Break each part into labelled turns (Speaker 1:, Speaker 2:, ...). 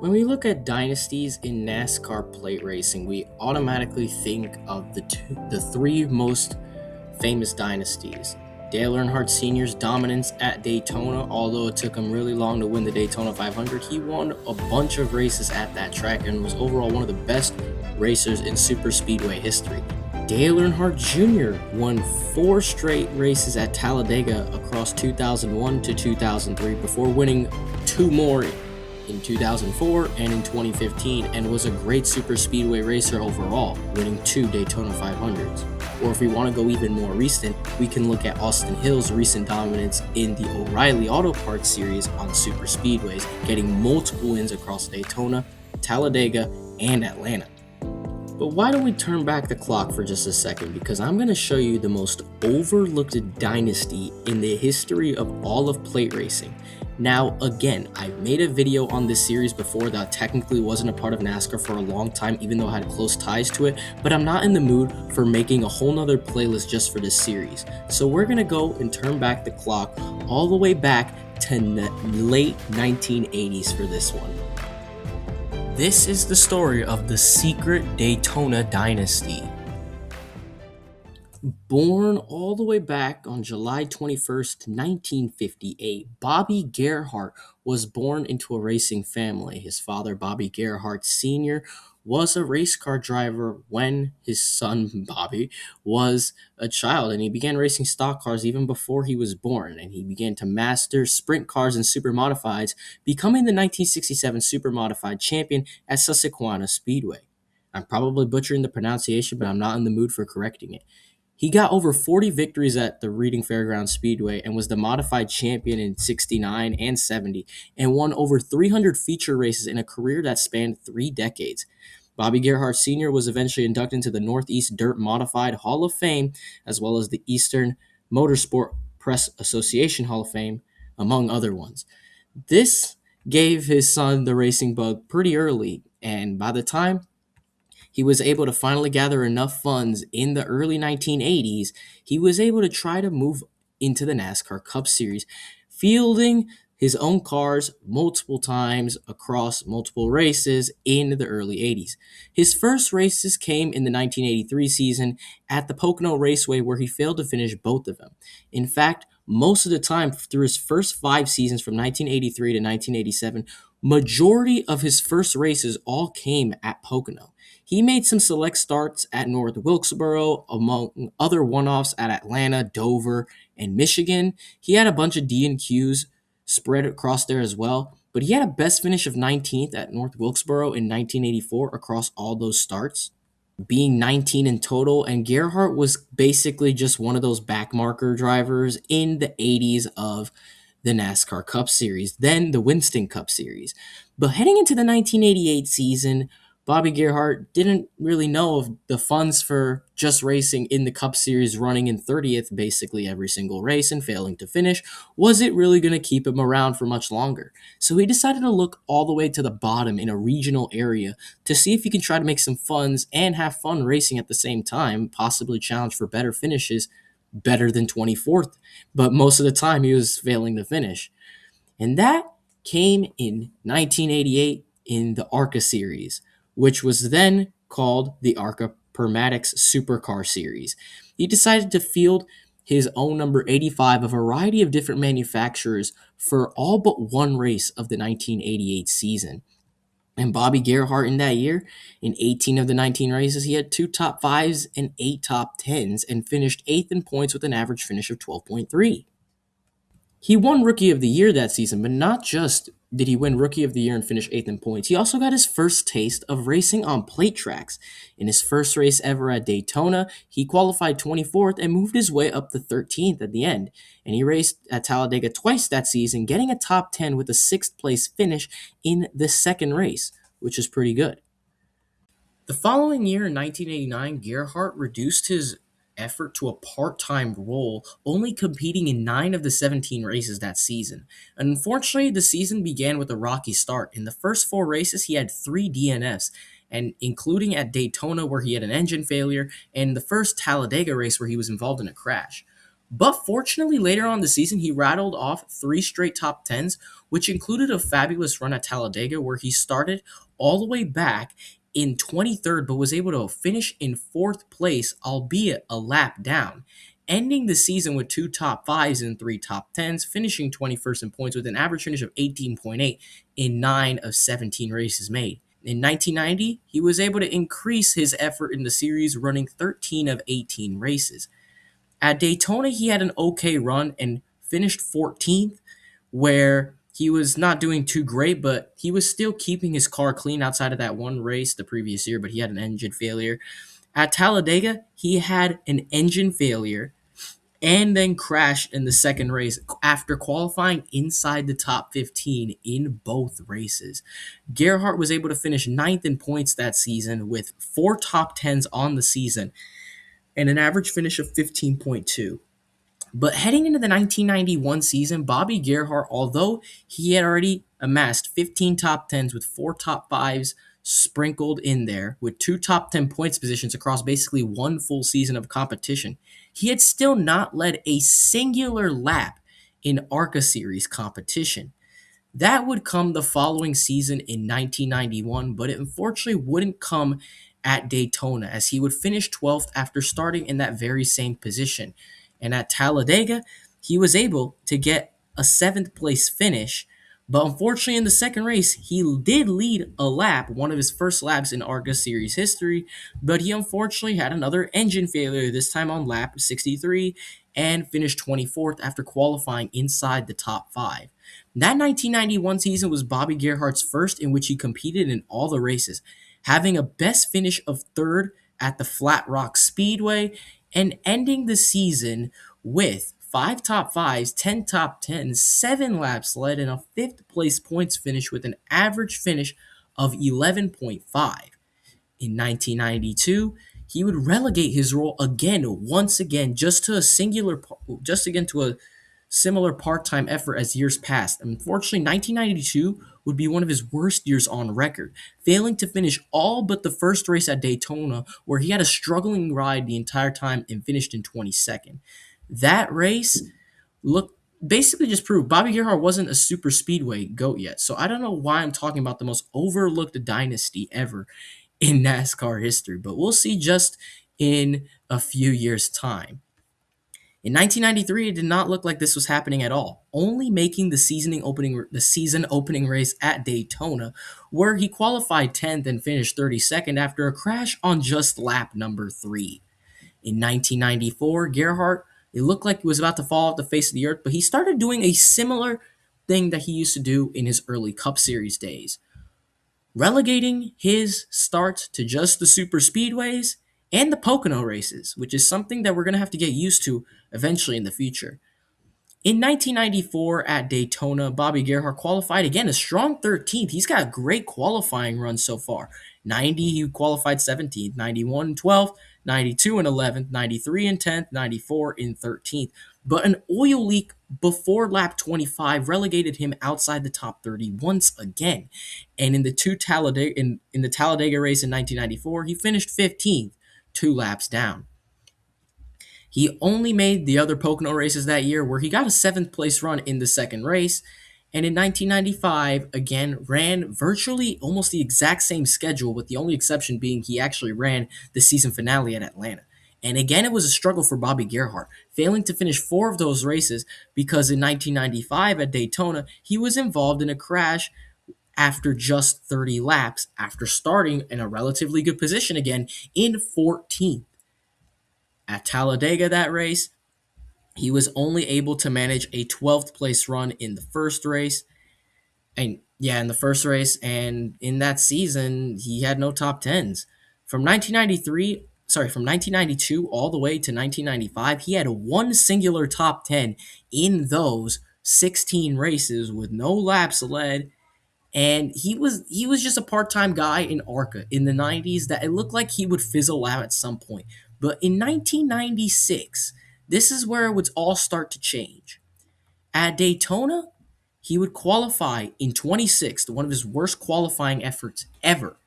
Speaker 1: When we look at dynasties in NASCAR plate racing, we automatically think of the three most famous dynasties. Dale Earnhardt Sr.'s dominance at Daytona, although it took him really long to win the Daytona 500, he won a bunch of races at that track and was overall one of the best racers in superspeedway history. Dale Earnhardt Jr. won 4 straight races at Talladega across 2001 to 2003 before winning 2 more in 2004 and in 2015, and was a great superspeedway racer overall, winning 2 Daytona 500s. Or if we want to go even more recent, we can look at Austin Hill's recent dominance in the O'Reilly Auto Parts Series on superspeedways, getting multiple wins across Daytona, Talladega, and Atlanta. But why don't we turn back the clock for just a second, because I'm going to show you the most overlooked dynasty in the history of all of plate racing. Now, again, I've made a video on this series before that technically wasn't a part of NASCAR for a long time, even though I had close ties to it, but I'm not in the mood for making a whole nother playlist just for this series. So we're going to go and turn back the clock all the way back to late 1980s for this one. This is the story of the secret Daytona dynasty. Born all the way back on July 21st, 1958, Bobby Gerhart was born into a racing family. His father, Bobby Gerhart Sr., was a race car driver when his son, Bobby, was a child, and he began racing stock cars even before he was born, and he began to master sprint cars and super modifieds, becoming the 1967 super modified champion at Susquehanna Speedway. I'm probably butchering the pronunciation, but I'm not in the mood for correcting it. He got over 40 victories at the Reading Fairgrounds Speedway and was the modified champion in 69 and 70, and won over 300 feature races in a career that spanned 3 decades. Bobby Gerhart Sr. was eventually inducted into the Northeast Dirt Modified Hall of Fame, as well as the Eastern Motorsport Press Association Hall of Fame, among other ones. This gave his son the racing bug pretty early, and by the time he was able to finally gather enough funds in the early 1980s, he was able to try to move into the NASCAR Cup Series, fielding his own cars multiple times across multiple races in the early 80s. His first races came in the 1983 season at the Pocono Raceway, where he failed to finish both of them. In fact, most of the time through his first 5 seasons from 1983 to 1987, majority of his first races all came at Pocono. He made some select starts at North Wilkesboro, among other one-offs at Atlanta, Dover, and Michigan. He had a bunch of D&Qs spread across there as well, but he had a best finish of 19th at North Wilkesboro in 1984 across all those starts, being 19 in total, and Gerhart was basically just one of those backmarker drivers in the 80s of the NASCAR Cup Series, then the Winston Cup Series. But heading into the 1988 season, Bobby Gerhart didn't really know of the funds for just racing in the Cup Series, running in 30th basically every single race and failing to finish. Was it really going to keep him around for much longer? So he decided to look all the way to the bottom in a regional area to see if he can try to make some funds and have fun racing at the same time, possibly challenge for better finishes, better than 24th. But most of the time he was failing to finish. And that came in 1988 in the ARCA series, which was then called the ARCA Permatics Supercar Series. He decided to field his own number 85, a variety of different manufacturers, for all but one race of the 1988 season. And Bobby Gerhart in that year, in 18 of the 19 races, he had 2 top 5s and 8 top 10s and finished 8th in points with an average finish of 12.3. He won Rookie of the Year that season, but not just did he win Rookie of the Year and finish 8th in points, he also got his first taste of racing on plate tracks. In his first race ever at Daytona, he qualified 24th and moved his way up to 13th at the end. And he raced at Talladega twice that season, getting a top 10 with a 6th place finish in the second race, which is pretty good. The following year, in 1989, Gerhart reduced his effort to a part-time role, only competing in 9 of the 17 races that season. Unfortunately, the season began with a rocky start. In the first 4 races, he had 3 DNFs, and including at Daytona, where he had an engine failure, and the first Talladega race where he was involved in a crash. But fortunately, later on in the season, he rattled off three straight top tens, which included a fabulous run at Talladega, where he started all the way back in 23rd, but was able to finish in fourth place, albeit a lap down, ending the season with two top fives and three top tens, finishing 21st in points with an average finish of 18.8 in 9 of 17 races made. In 1990, he was able to increase his effort in the series, running 13 of 18 races. At Daytona, he had an okay run and finished 14th, where he was not doing too great, but he was still keeping his car clean outside of that one race the previous year, but he had an engine failure. At Talladega, he had an engine failure and then crashed in the second race after qualifying inside the top 15 in both races. Gerhart was able to finish ninth in points that season with four top 10s on the season and an average finish of 15.2. But heading into the 1991 season, Bobby Gerhart, although he had already amassed 15 top 10s with four top 5s sprinkled in there, with two top 10 points positions across basically one full season of competition, he had still not led a singular lap in ARCA Series competition. That would come the following season in 1991, but it unfortunately wouldn't come at Daytona, as he would finish 12th after starting in that very same position. And at Talladega, he was able to get a 7th place finish, but unfortunately in the second race, he did lead a lap, one of his first laps in ARCA Series history, but he unfortunately had another engine failure, this time on lap 63, and finished 24th after qualifying inside the top 5. That 1991 season was Bobby Gerhart's first in which he competed in all the races, having a best finish of third at the Flat Rock Speedway and ending the season with 5 top 5s, 10 top 10s, 7 laps led, and a 5th place points finish with an average finish of 11.5. In 1992, he would relegate his role again, once again, just again to a similar part-time effort as years past. Unfortunately, 1992 would be one of his worst years on record, failing to finish all but the first race at Daytona, where he had a struggling ride the entire time and finished in 22nd. That race looked basically just proved Bobby Gerhart wasn't a super speedway goat yet. So I don't know why I'm talking about the most overlooked dynasty ever in NASCAR history, but we'll see just in a few years' time. In 1993, it did not look like this was happening at all, only making the season opening race at Daytona, where he qualified 10th and finished 32nd after a crash on just lap number 3. In 1994, Gerhart, it looked like he was about to fall off the face of the earth, but he started doing a similar thing that he used to do in his early Cup Series days, relegating his starts to just the super speedways and the Pocono races, which is something that we're going to have to get used to eventually in the future. In 1994 at Daytona, Bobby Gerhart qualified again a strong 13th. He's got a great qualifying run so far. 90, he qualified 17th, 91 12th, 92 and 11th, 93 and 10th, 94 in 13th. But an oil leak before lap 25 relegated him outside the top 30 once again. And in the Talladega race in 1994, he finished 15th, 2 laps down. He only made the other Pocono races that year, where he got a 7th place run in the second race, and in 1995 again ran virtually almost the exact same schedule, with the only exception being he actually ran the season finale at Atlanta. And again, it was a struggle for Bobby Gerhart, failing to finish 4 of those races because in 1995 at Daytona, he was involved in a crash after just 30 laps, after starting in a relatively good position again in 14th. At Talladega that race, he was only able to manage a 12th place run in the first race. In the first race, and in that season, he had no top 10s. From 1992 all the way to 1995, he had one singular top 10 in those 16 races with no laps led, and he was just a part-time guy in ARCA in the 90s that it looked like he would fizzle out at some point. But in 1996, this is where it would all start to change. At Daytona, he would qualify in 26th, one of his worst qualifying efforts ever.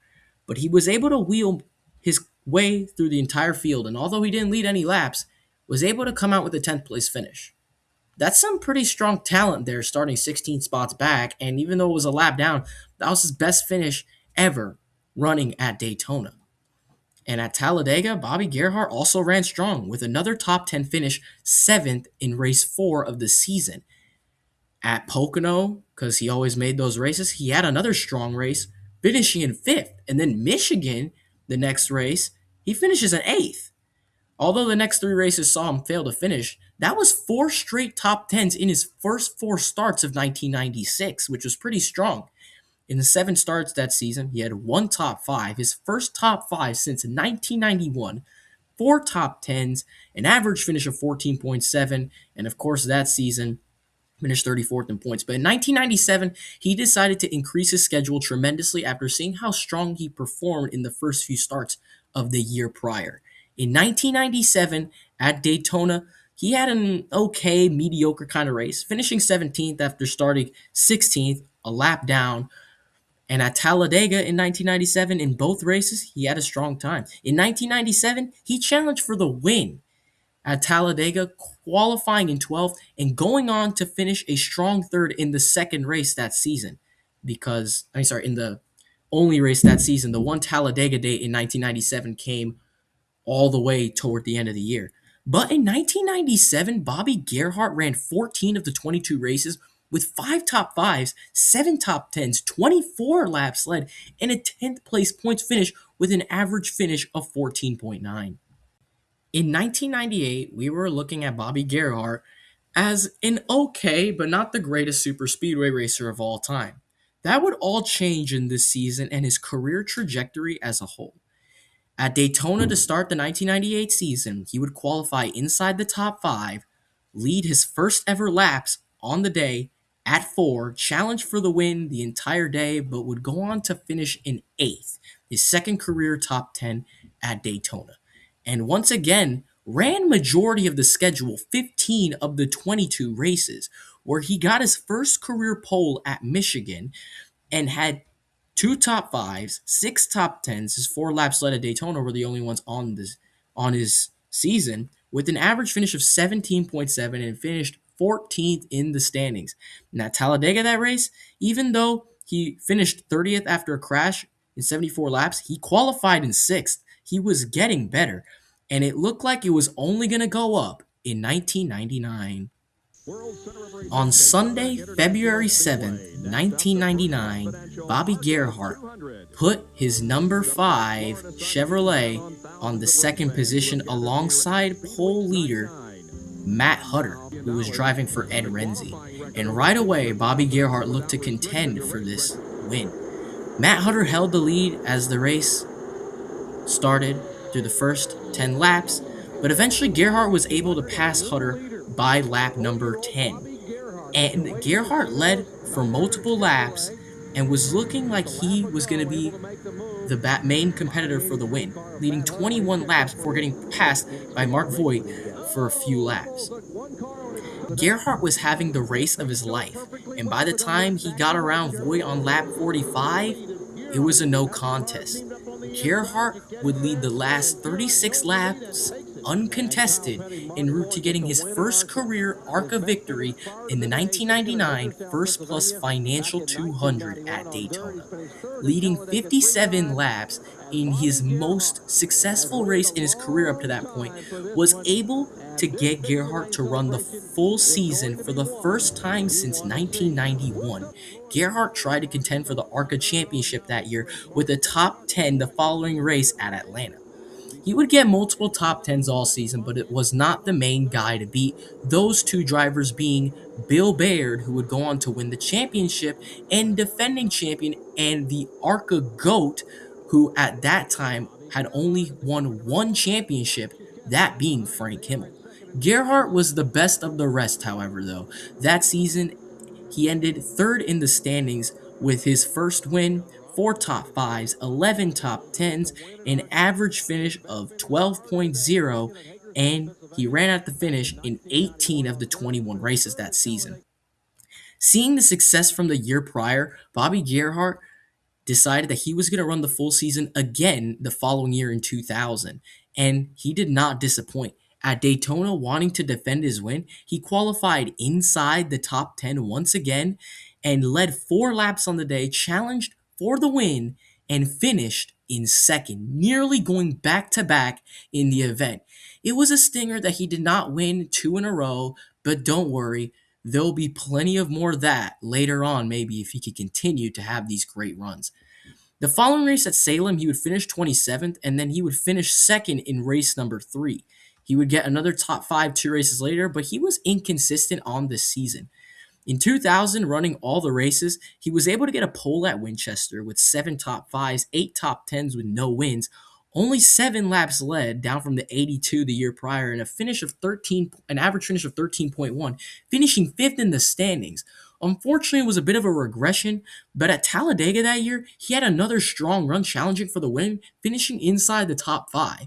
Speaker 1: But he was able to wheel his way through the entire field, and although he didn't lead any laps, was able to come out with a 10th place finish. That's some pretty strong talent there, starting 16 spots back. And even though it was a lap down, that was his best finish ever running at Daytona. And at Talladega, Bobby Gerhart also ran strong with another top 10 finish, seventh in race 4 of the season. At Pocono, because he always made those races, he had another strong race, finishing in fifth. And then Michigan, the next race, he finishes in eighth. Although the next 3 races saw him fail to finish, that was 4 straight top 10s in his first 4 starts of 1996, which was pretty strong. In the 7 starts that season, he had 1 top 5, his first top 5 since 1991, 4 top 10s, an average finish of 14.7, and of course that season finished 34th in points. But in 1997, he decided to increase his schedule tremendously after seeing how strong he performed in the first few starts of the year prior. In 1997, at Daytona, he had an okay, mediocre kind of race, finishing 17th after starting 16th, a lap down. And at Talladega in 1997, in both races, he had a strong time. In 1997, he challenged for the win at Talladega, qualifying in 12th and going on to finish a strong third in the second race that season. In the only race that season, the one Talladega date in 1997 came all the way toward the end of the year. But in 1997, Bobby Gerhart ran 14 of the 22 races with 5 top 5s, 7 top 10s, 24 laps led, and a 10th place points finish with an average finish of 14.9. In 1998, we were looking at Bobby Gerhart as an okay, but not the greatest super speedway racer of all time. That would all change in this season and his career trajectory as a whole. At Daytona to start the 1998 season, he would qualify inside the top 5, lead his first ever laps on the day at 4, challenge for the win the entire day, but would go on to finish in 8th, his second career top 10 at Daytona. And once again, ran majority of the schedule, 15 of the 22 races, where he got his first career pole at Michigan and had 2 top 5s, 6 top 10s. His 4 laps led at Daytona were the only ones on his season, with an average finish of 17.7 and finished 14th in the standings. And at Talladega, that race, even though he finished 30th after a crash in 74 laps, he qualified in 6th. He was getting better, and it looked like it was only going to go up in 1999. On Sunday, February 7th, 1999, Bobby Gerhart put his number 5 Chevrolet on the second position alongside pole leader Matt Hutter, who was driving for Ed Renzi. And right away, Bobby Gerhart looked to contend for this win. Matt Hutter held the lead as the race started through the first 10 laps, but eventually Gerhart was able to pass Hutter by lap number 10. And Gerhart led for multiple laps and was looking like he was going to be the main competitor for the win, leading 21 laps before getting passed by Mark Voigt for a few laps. Gerhart was having the race of his life, and by the time he got around Voigt on lap 45, it was a no contest. Gerhart would lead the last 36 laps uncontested en route to getting his first career ARCA victory in the 1999 First Plus Financial 200 at Daytona. Leading 57 laps in his most successful race in his career up to that point, was able to get Gerhart to run the full season for the first time since 1991. Gerhart tried to contend for the ARCA championship that year with a top 10 the following race at Atlanta. He would get multiple top 10s all season, but it was not the main guy to beat, those 2 drivers being Bill Baird, who would go on to win the championship, and defending champion and the ARCA GOAT, who at that time had only won 1 championship, that being Frank Kimmel. Gerhart was the best of the rest, however, though. That season, he ended 3rd in the standings with his first win, 4 top 5s, 11 top 10s, an average finish of 12.0, and he ran at the finish in 18 of the 21 races that season. Seeing the success from the year prior, Bobby Gerhart decided that he was going to run the full season again the following year in 2000, and he did not disappoint. At Daytona, wanting to defend his win, he qualified inside the top 10 once again and led 4 laps on the day, challenged for the win, and finished in second, nearly going back to back in the event. It was a stinger that he did not win 2 in a row, but don't worry, there'll be plenty of more of that later on, maybe if he could continue to have these great runs. The following race at Salem, he would finish 27th, and then he would finish second in race number 3. He would get another top 5 2 races later, but he was inconsistent on this season. In 2000, running all the races, he was able to get a pole at Winchester with 7 top 5s, 8 top 10s with no wins, only 7 laps led, down from the 82 the year prior, and an average finish of 13.1, finishing 5th in the standings. Unfortunately, it was a bit of a regression, but at Talladega that year, he had another strong run challenging for the win, finishing inside the top 5.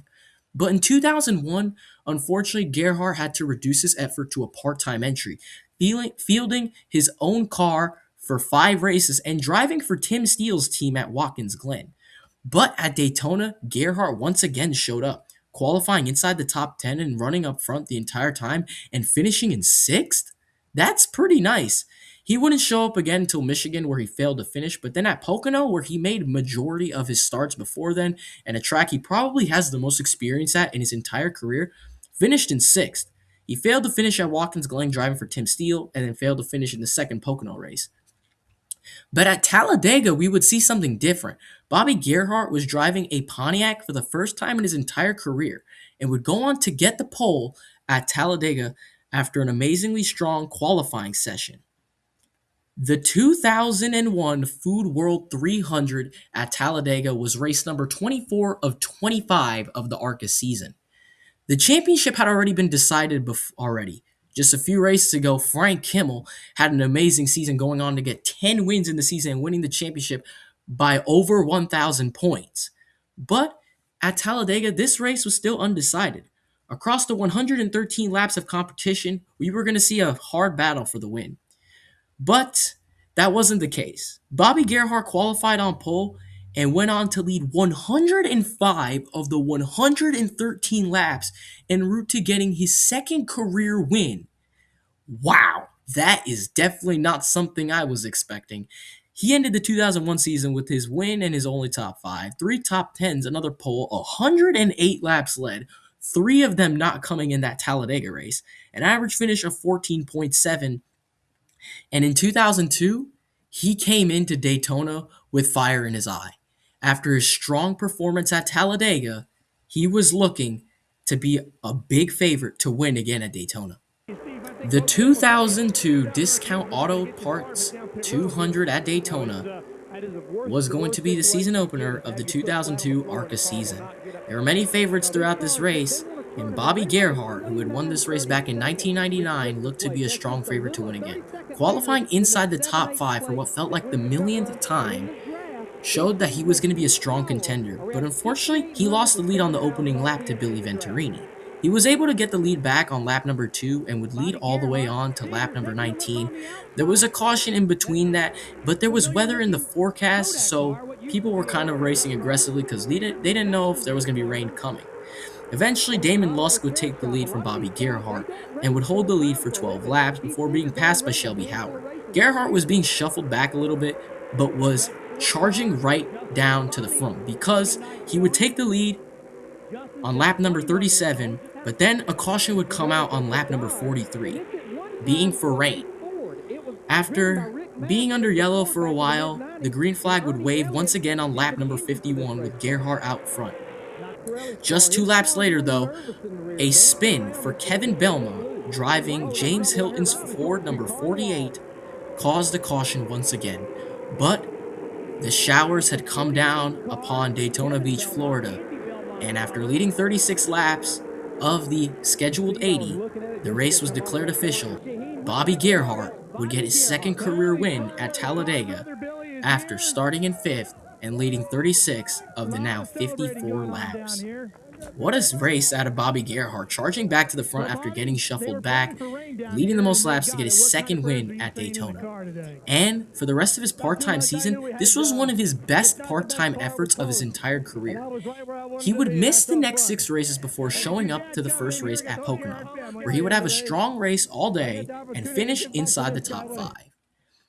Speaker 1: But in 2001, unfortunately, Gerhart had to reduce his effort to a part-time entry, fielding his own car for 5 races and driving for Tim Steele's team at Watkins Glen. But at Daytona, Gerhart once again showed up, qualifying inside the top 10 and running up front the entire time and finishing in 6th? That's pretty nice. He wouldn't show up again until Michigan, where he failed to finish, but then at Pocono, where he made majority of his starts before then, and a track he probably has the most experience at in his entire career, finished in 6th. He failed to finish at Watkins Glen driving for Tim Steele, and then failed to finish in the second Pocono race. But at Talladega, we would see something different. Bobby Gerhart was driving a Pontiac for the first time in his entire career and would go on to get the pole at Talladega after an amazingly strong qualifying session. The 2001 Food World 300 at Talladega was race number 24 of 25 of the ARCA season. The championship had already been decided already. Just a few races ago, Frank Kimmel had an amazing season, going on to get 10 wins in the season and winning the championship by over 1,000 points. But at Talladega, this race was still undecided. Across the 113 laps of competition, we were going to see a hard battle for the win. But that wasn't the case. Bobby Gerhart qualified on pole and went on to lead 105 of the 113 laps en route to getting his second career win. Wow, that is definitely not something I was expecting. He ended the 2001 season with his win and his only top 5, 3 top 10s, another pole, 108 laps led, 3 of them not coming in that Talladega race, an average finish of 14.7. And in 2002, he came into Daytona with fire in his eye. After his strong performance at Talladega, he was looking to be a big favorite to win again at Daytona. The 2002 Discount Auto Parts 200 at Daytona was going to be the season opener of the 2002 ARCA season. There were many favorites throughout this race, and Bobby Gerhart, who had won this race back in 1999, looked to be a strong favorite to win again. Qualifying inside the top 5 for what felt like the millionth time showed that he was going to be a strong contender, but unfortunately, he lost the lead on the opening lap to Billy Venturini. He was able to get the lead back on lap number 2 and would lead all the way on to lap number 19. There was a caution in between that, but there was weather in the forecast, so people were kind of racing aggressively because they didn't know if there was going to be rain coming. Eventually, Damon Lusk would take the lead from Bobby Gerhart and would hold the lead for 12 laps before being passed by Shelby Howard. Gerhart was being shuffled back a little bit, but was charging right down to the front because he would take the lead on lap number 37, but then a caution would come out on lap number 43, being for rain. After being under yellow for a while, the green flag would wave once again on lap number 51 with Gerhart out front. Just 2 laps later, though, a spin for Kevin Belmont, driving James Hilton's Ford number 48, caused a caution once again. But the showers had come down upon Daytona Beach, Florida, and after leading 36 laps of the scheduled 80, the race was declared official. Bobby Gerhart would get his second career win at Talladega after starting in 5th and leading 36 of the now 54 laps. What a race out of Bobby Gerhart, charging back to the front after getting shuffled back, leading the most laps to get his second win at Daytona. And for the rest of his part-time season, this was one of his best part-time efforts of his entire career. He would miss the next 6 races before showing up to the first race at Pocono, where he would have a strong race all day and finish inside the top 5.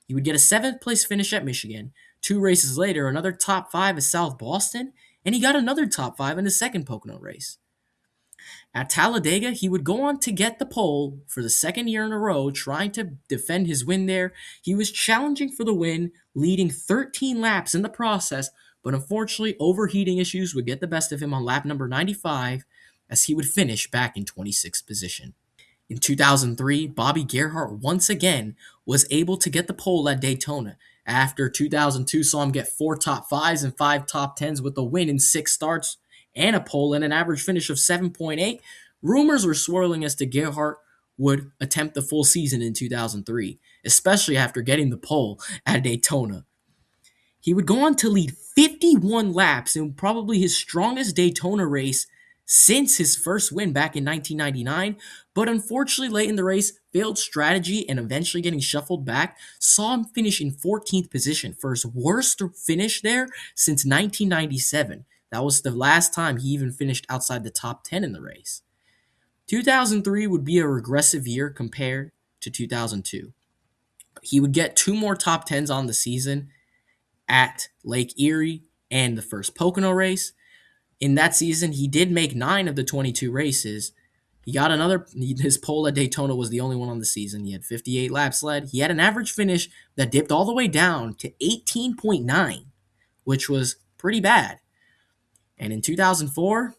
Speaker 1: He would get a 7th place finish at Michigan. 2 races later, another top 5 at South Boston, and he got another top 5 in the second Pocono race. At Talladega, he would go on to get the pole for the second year in a row, trying to defend his win there. He was challenging for the win, leading 13 laps in the process, but unfortunately, overheating issues would get the best of him on lap number 95, as he would finish back in 26th position. In 2003, Bobby Gerhart once again was able to get the pole at Daytona. After 2002 saw him get 4 top 5s and 5 top 10s with a win in 6 starts and a pole and an average finish of 7.8, rumors were swirling as to Gerhart would attempt the full season in 2003, especially after getting the pole at Daytona. He would go on to lead 51 laps in probably his strongest Daytona race since his first win back in 1999, but unfortunately late in the race, failed strategy and eventually getting shuffled back saw him finish in 14th position for his worst finish there since 1997. That was the last time he even finished outside the top 10 in the race. 2003 would be a regressive year compared to 2002. He would get 2 more top 10s on the season at Lake Erie and the first Pocono race. In that season, he did make 9 of the 22 races. He got his pole at Daytona was the only one on the season. He had 58 laps led. He had an average finish that dipped all the way down to 18.9, which was pretty bad. And in 2004,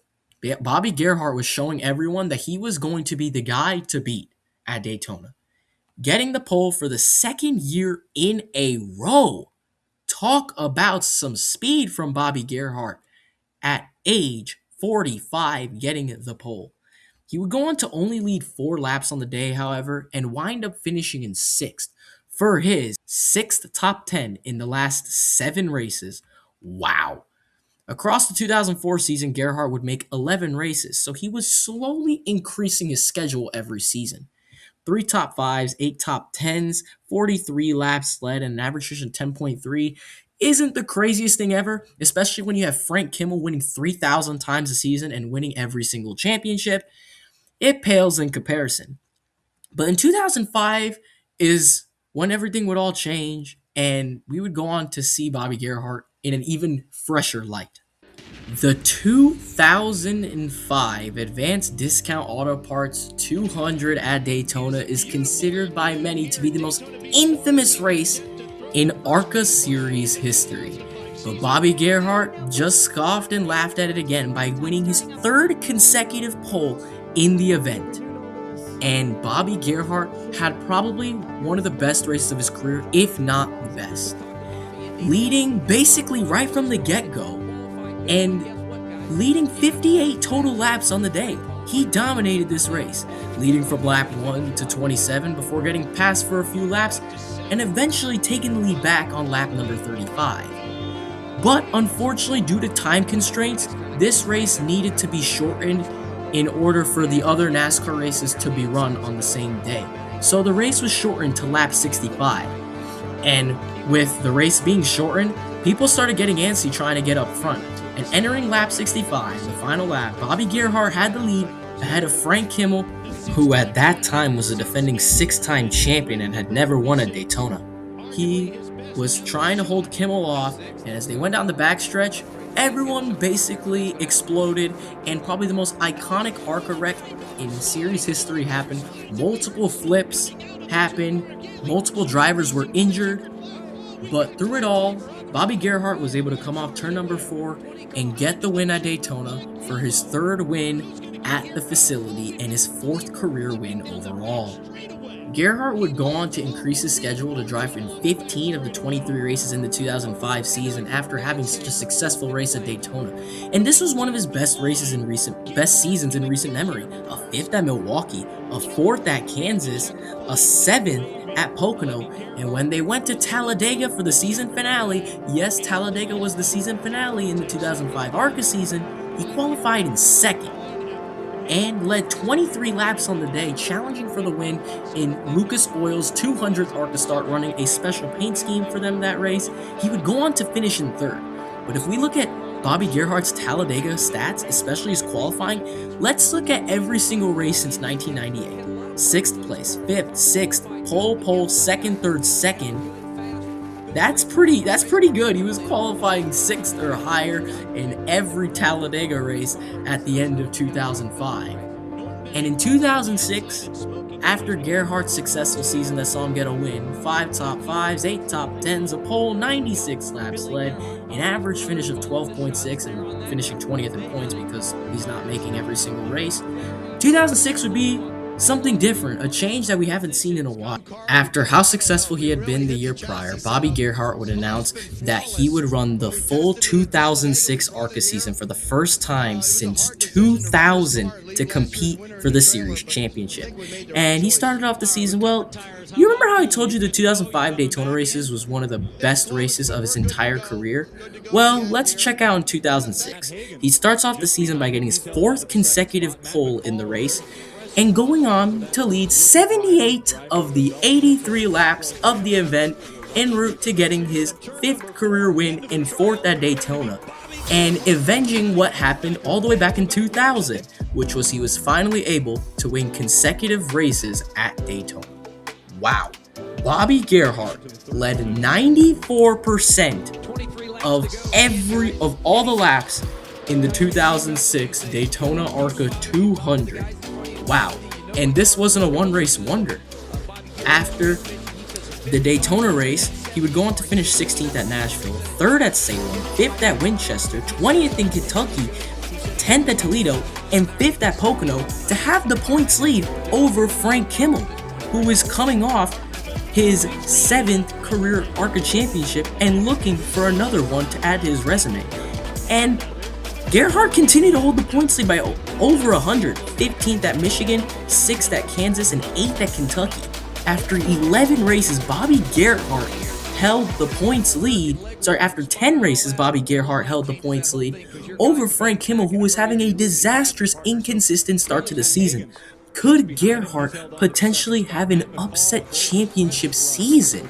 Speaker 1: Bobby Gerhart was showing everyone that he was going to be the guy to beat at Daytona. Getting the pole for the second year in a row. Talk about some speed from Bobby Gerhart at age 45 getting the pole. He would go on to only lead 4 laps on the day, however, and wind up finishing in 6th for his 6th top 10 in the last 7 races. Wow. Across the 2004 season, Gerhart would make 11 races, so he was slowly increasing his schedule every season. 3 top 5s, 8 top 10s, 43 laps led, and an average finish of 10.3 isn't the craziest thing ever, especially when you have Frank Kimmel winning 3,000 times a season and winning every single championship. It pales in comparison. But in 2005 is when everything would all change, and we would go on to see Bobby Gerhart in an even fresher light. The 2005 Advanced Discount Auto Parts 200 at Daytona is considered by many to be the most infamous race in ARCA series history. But Bobby Gerhart just scoffed and laughed at it again by winning his 3rd consecutive pole in the event. And Bobby Gerhart had probably one of the best races of his career, if not the best. Leading basically right from the get-go, and leading 58 total laps on the day. He dominated this race, leading from lap 1 to 27 before getting passed for a few laps and eventually taking the lead back on lap number 35. But unfortunately, due to time constraints, this race needed to be shortened in order for the other NASCAR races to be run on the same day. So the race was shortened to lap 65. And with the race being shortened, people started getting antsy trying to get up front. And entering lap 65, the final lap, Bobby Gerhart had the lead ahead of Frank Kimmel, who at that time was a defending 6-time champion and had never won at Daytona. He was trying to hold Kimmel off, and as they went down the backstretch, everyone basically exploded, and probably the most iconic ARCA wreck in series history happened. Multiple flips happened, multiple drivers were injured, but through it all, Bobby Gerhart was able to come off turn number 4 and get the win at Daytona for his 3rd win at the facility and his 4th career win overall. Gerhart would go on to increase his schedule to drive in 15 of the 23 races in the 2005 season after having such a successful race at Daytona. And this was one of his best seasons in recent memory. A 5th at Milwaukee, a 4th at Kansas, a 7th at Pocono, and when they went to Talladega for the season finale, yes, Talladega was the season finale in the 2005 ARCA season, He qualified in second and led 23 laps on the day, challenging for the win in Lucas Oil's 200th ARCA start, running a special paint scheme for them that race. He would go on to finish in third. But if we look at Bobby Gerhart's Talladega stats, especially his qualifying, let's look at every single race since 1998. Sixth place, fifth, sixth, pole, second, third, second. That's pretty good. He was qualifying sixth or higher in every Talladega race at the end of 2005. And in 2006, after Gerhardt's successful season that saw him get a win, 5 top 5s, 8 top 10s, a pole, 96 laps led, an average finish of 12.6, and finishing 20th in points because he's not making every single race, 2006 would be something different, a change that we haven't seen in a while. After how successful he had been the year prior, Bobby Gerhart would announce that he would run the full 2006 ARCA season for the first time since 2000 to compete for the series championship. And he started off the season, well, you remember how I told you the 2005 Daytona races was one of the best races of his entire career? Well, let's check out in 2006. He starts off the season by getting his fourth consecutive pole in the race, and going on to lead 78 of the 83 laps of the event en route to getting his fifth career win and fourth at Daytona, and avenging what happened all the way back in 2000, which was he was finally able to win consecutive races at Daytona. Wow. Bobby Gerhart led 94% of all the laps in the 2006 Daytona ARCA 200. Wow. And this wasn't a one-race wonder. After the Daytona race, he would go on to finish 16th at Nashville, 3rd at Salem, 5th at Winchester, 20th in Kentucky, 10th at Toledo, and 5th at Pocono to have the points lead over Frank Kimmel, who was coming off his 7th career ARCA championship and looking for another one to add to his resume. And Gerhart continued to hold the points lead by over 100, 15th at Michigan, 6th at Kansas, and 8th at Kentucky. After 11 races, Bobby Gerhart held the points lead. After 10 races, Bobby Gerhart held the points lead over Frank Kimmel, who was having a disastrous, inconsistent start to the season. Could Gerhart potentially have an upset championship season?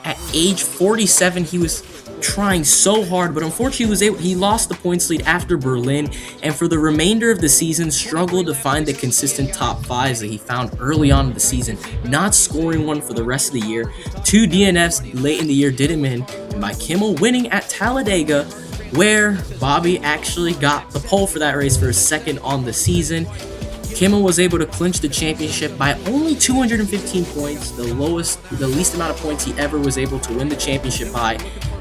Speaker 1: At age 47, he was trying so hard, but unfortunately he lost the points lead after Berlin, and for the remainder of the season struggled to find the consistent top 5s that he found early on in the season, not scoring one for the rest of the year. 2 DNFs late in the year did him in, and by Kimmel winning at Talladega, where Bobby actually got the pole for that race for a second on the season. Kimmel was able to clinch the championship by only 215 points, the least amount of points he ever was able to win the championship by,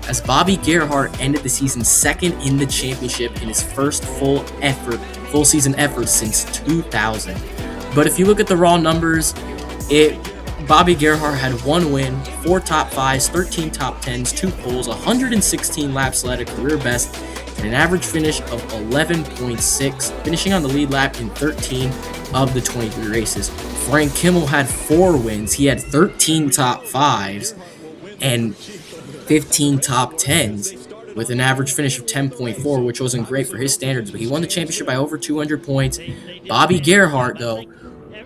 Speaker 1: as Bobby Gerhart ended the season second in the championship in his first full season effort since 2000. But if you look at the raw numbers, Bobby Gerhart had 1 win, 4 top 5s, 13 top 10s, 2 poles, 116 laps led, a career best, and an average finish of 11.6, finishing on the lead lap in 13 of the 23 races. Frank Kimmel had 4 wins. He had 13 top 5s and 15 top 10s with an average finish of 10.4, which wasn't great for his standards, but he won the championship by over 200 points. Bobby Gerhart, though,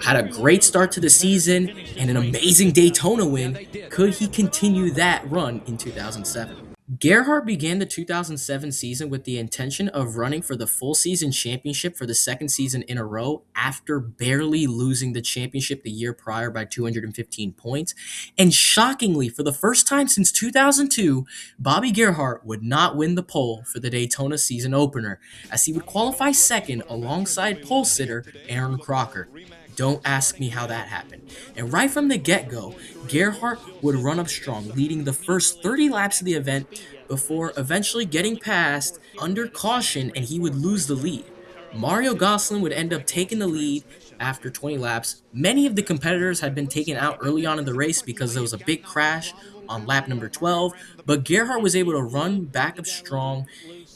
Speaker 1: had a great start to the season and an amazing Daytona win. Could he continue that run in 2007? Gerhart began the 2007 season with the intention of running for the full season championship for the second season in a row after barely losing the championship the year prior by 215 points. And shockingly, for the first time since 2002, Bobby Gerhart would not win the pole for the Daytona season opener, as he would qualify second alongside pole sitter Aaron Crocker. Don't ask me how that happened. And right from the get-go, Gerhart would run up strong, leading the first 30 laps of the event before eventually getting past under caution, and he would lose the lead. Mario Gosselin would end up taking the lead after 20 laps. Many of the competitors had been taken out early on in the race because there was a big crash on lap number 12, but Gerhart was able to run back up strong,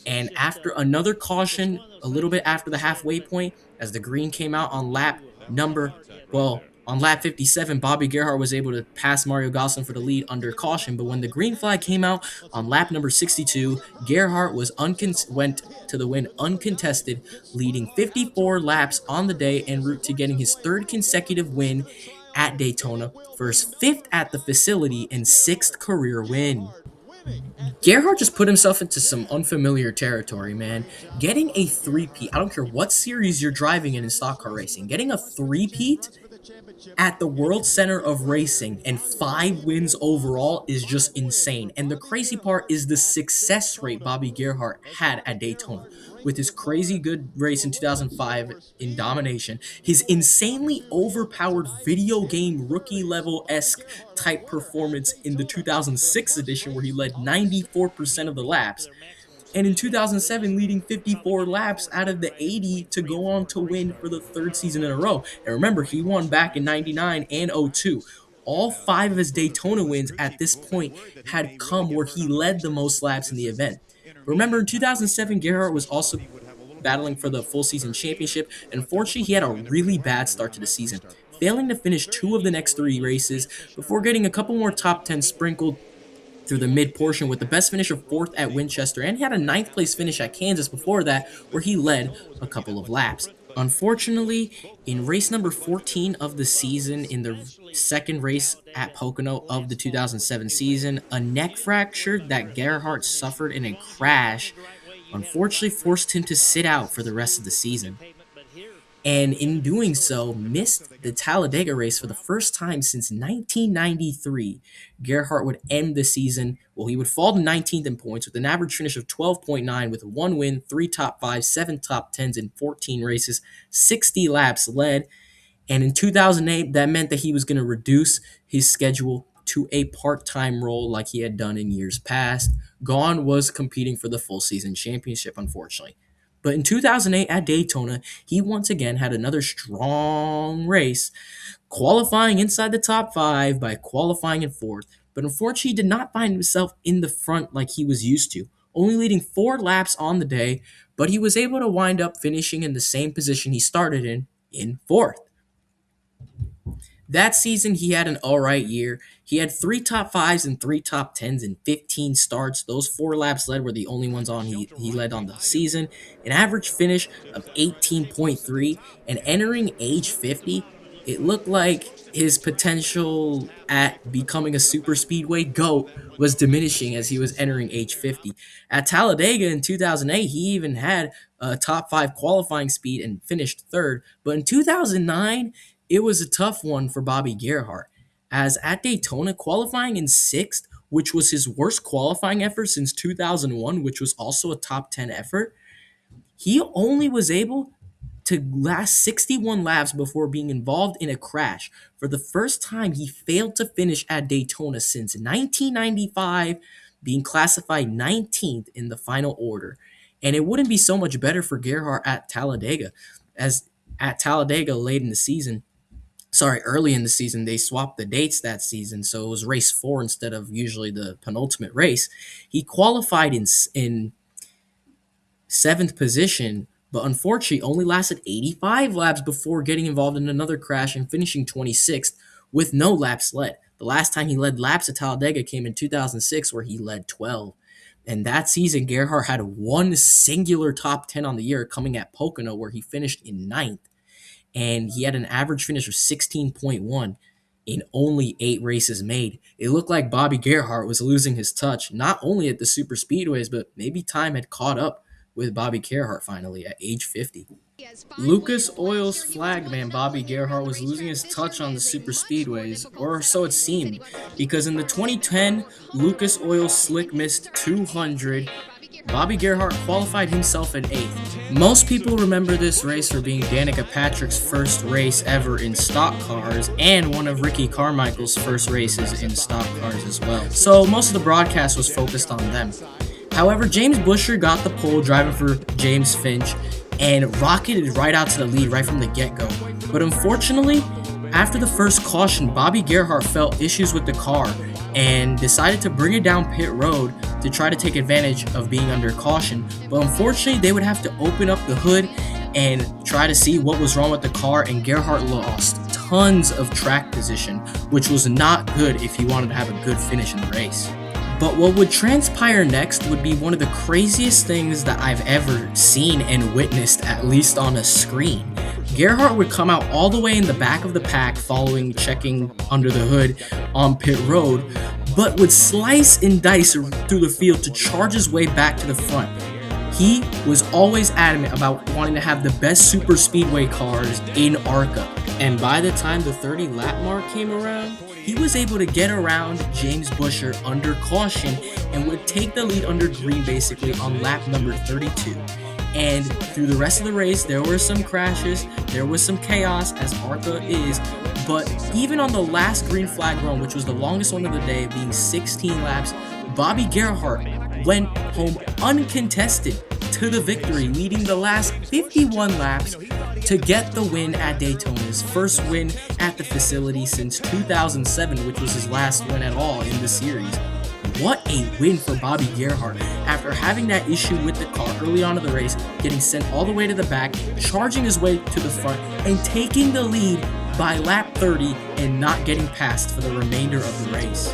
Speaker 1: and after another caution, a little bit after the halfway point, as the green came out on On lap 57, Bobby Gerhart was able to pass Mario Gosselin for the lead under caution, but when the green flag came out on lap number 62, Gerhart went to the win uncontested, leading 54 laps on the day en route to getting his third consecutive win at Daytona for his fifth at the facility and sixth career win. Gerhart just put himself into some unfamiliar territory, man. Getting a three-peat, I don't care what series you're driving in stock car racing, getting a three-peat at the World Center of Racing and 5 wins overall is just insane. And the crazy part is the success rate Bobby Gerhart had at Daytona. With his crazy good race in 2005 in Domination, his insanely overpowered video game rookie level-esque type performance in the 2006 edition where he led 94% of the laps, and in 2007 leading 54 laps out of the 80 to go on to win for the third season in a row. And remember, he won back in 99 and 02. All 5 of his Daytona wins at this point had come where he led the most laps in the event. Remember, in 2007, Gerhart was also battling for the full season championship. Unfortunately, he had a really bad start to the season, failing to finish 2 of the next 3 races before getting a couple more top 10 sprinkled through the mid portion with the best finish of 4th at Winchester, and he had a 9th place finish at Kansas before that where he led a couple of laps. Unfortunately, in race number 14 of the season, in the second race at Pocono of the 2007 season, a neck fracture that Gerhart suffered in a crash unfortunately forced him to sit out for the rest of the season, and in doing so, missed the Talladega race for the first time since 1993. Gerhart would end the season, well, he would fall to 19th in points with an average finish of 12.9 with 1 win, 3 top 5s, 7 top 10s in 14 races, 60 laps led. And in 2008, that meant that he was going to reduce his schedule to a part-time role like he had done in years past. Gone was competing for the full season championship, unfortunately. But in 2008 at Daytona, he once again had another strong race, qualifying inside the top 5 by qualifying in 4th. But unfortunately, he did not find himself in the front like he was used to, only leading 4 laps on the day, but he was able to wind up finishing in the same position he started in 4th. That season, he had an alright year. He had 3 top 5s and 3 top 10s in 15 starts. Those 4 laps led were the only ones he led on the season. An average finish of 18.3, and entering age 50, it looked like his potential at becoming a super speedway GOAT was diminishing as he was entering age 50. At Talladega in 2008, he even had a top 5 qualifying speed and finished 3rd. But in 2009, it was a tough one for Bobby Gerhart, as at Daytona, qualifying in 6th, which was his worst qualifying effort since 2001, which was also a top 10 effort, he only was able to last 61 laps before being involved in a crash. For the first time, he failed to finish at Daytona since 1995, being classified 19th in the final order. And it wouldn't be so much better for Gerhart at Talladega, as at Talladega early in the season, they swapped the dates that season, so it was race 4 instead of usually the penultimate race. He qualified in 7th position, but unfortunately only lasted 85 laps before getting involved in another crash and finishing 26th with no laps led. The last time he led laps at Talladega came in 2006, where he led 12. And that season, Gerhart had 1 singular top 10 on the year coming at Pocono, where he finished in 9th. And he had an average finish of 16.1 in only 8 races made. It looked like Bobby Gerhart was losing his touch, not only at the super speedways, but maybe time had caught up with Bobby Gerhart finally at age 50. Lucas Oil's flagman Bobby Gerhart was losing his touch on the super speedways, or so it seemed, because in the 2010 Lucas Oil Slick Mist 200, Bobby Gerhart qualified himself in 8th. Most people remember this race for being Danica Patrick's first race ever in stock cars, and one of Ricky Carmichael's first races in stock cars as well. So most of the broadcast was focused on them. However, James Buescher got the pole driving for James Finch and rocketed right out to the lead right from the get-go. But unfortunately, after the first caution, Bobby Gerhart felt issues with the car and decided to bring it down pit road to try to take advantage of being under caution. But unfortunately, they would have to open up the hood and try to see what was wrong with the car, and Gerhart lost tons of track position, which was not good if he wanted to have a good finish in the race. But what would transpire next would be one of the craziest things that I've ever seen and witnessed, at least on a screen. Gerhart would come out all the way in the back of the pack following checking under the hood on pit road, but would slice and dice through the field to charge his way back to the front. He was always adamant about wanting to have the best super speedway cars in ARCA. And by the time the 30 lap mark came around, he was able to get around James Buescher under caution and would take the lead under green basically on lap number 32. And through the rest of the race, there were some crashes, there was some chaos, as ARCA is, but even on the last green flag run, which was the longest one of the day, being 16 laps, Bobby Gerhart went home uncontested to the victory, leading the last 51 laps to get the win at Daytona, his first win at the facility since 2007, which was his last win at all in the series. What a win for Bobby Gerhart after having that issue with the car early on in the race, getting sent all the way to the back, charging his way to the front, and taking the lead by lap 30 and not getting passed for the remainder of the race.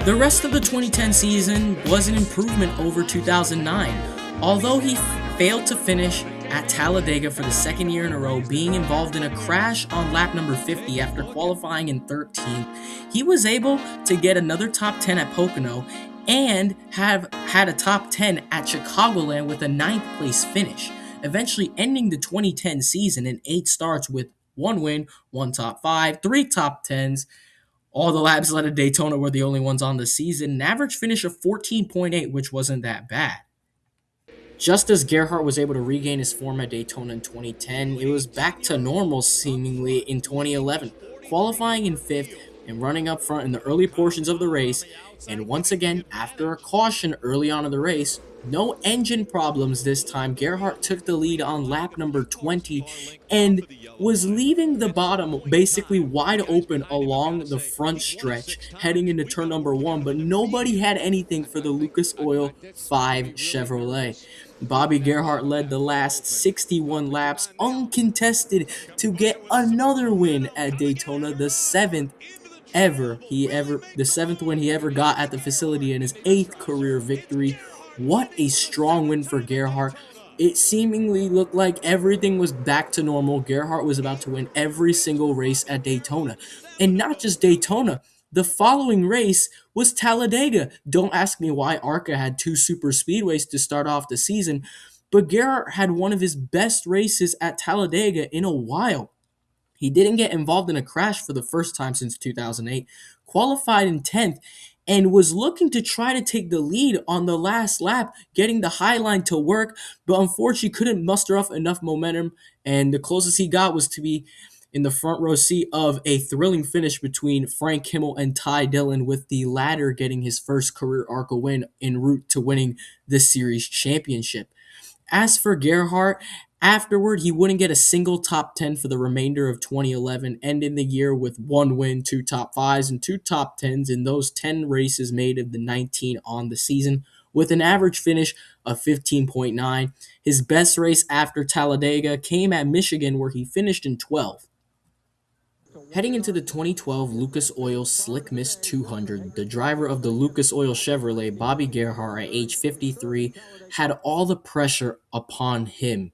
Speaker 1: The rest of the 2010 season was an improvement over 2009. Although he failed to finish at Talladega for the second year in a row, being involved in a crash on lap number 50 after qualifying in 13th, he was able to get another top 10 at Pocono and have had a top 10 at Chicagoland with a 9th place finish, eventually ending the 2010 season in 8 starts with 1 win, 1 top 5, 3 top 10s. All the laps led at Daytona were the only ones on the season, an average finish of 14.8, which wasn't that bad. Just as Gerhart was able to regain his form at Daytona in 2010, it was back to normal seemingly in 2011, qualifying in 5th and running up front in the early portions of the race, and once again, after a caution early on in the race, no engine problems this time, Gerhart took the lead on lap number 20 and was leaving the bottom basically wide open along the front stretch heading into turn number 1, but nobody had anything for the Lucas Oil 5 Chevrolet. Bobby Gerhart led the last 61 laps uncontested to get another win at Daytona, the seventh win he ever got at the facility and his 8th career victory. What a strong win for Gerhart. It seemingly looked like everything was back to normal. Gerhart was about to win every single race at Daytona. And not just Daytona. The following race was Talladega. Don't ask me why ARCA had 2 super speedways to start off the season, but Gerhart had one of his best races at Talladega in a while. He didn't get involved in a crash for the first time since 2008, qualified in 10th, and was looking to try to take the lead on the last lap, getting the high line to work, but unfortunately couldn't muster up enough momentum, and the closest he got was to be in the front row seat of a thrilling finish between Frank Kimmel and Ty Dillon, with the latter getting his first career ARCA win en route to winning the series championship. As for Gerhart, afterward, he wouldn't get a single top 10 for the remainder of 2011, ending the year with 1 win, 2 top 5s, and 2 top 10s in those 10 races made of the 19 on the season, with an average finish of 15.9. His best race after Talladega came at Michigan, where he finished in 12th. Heading into the 2012 Lucas Oil Slick Mist 200, the driver of the Lucas Oil Chevrolet, Bobby Gerhart, at age 53, had all the pressure upon him.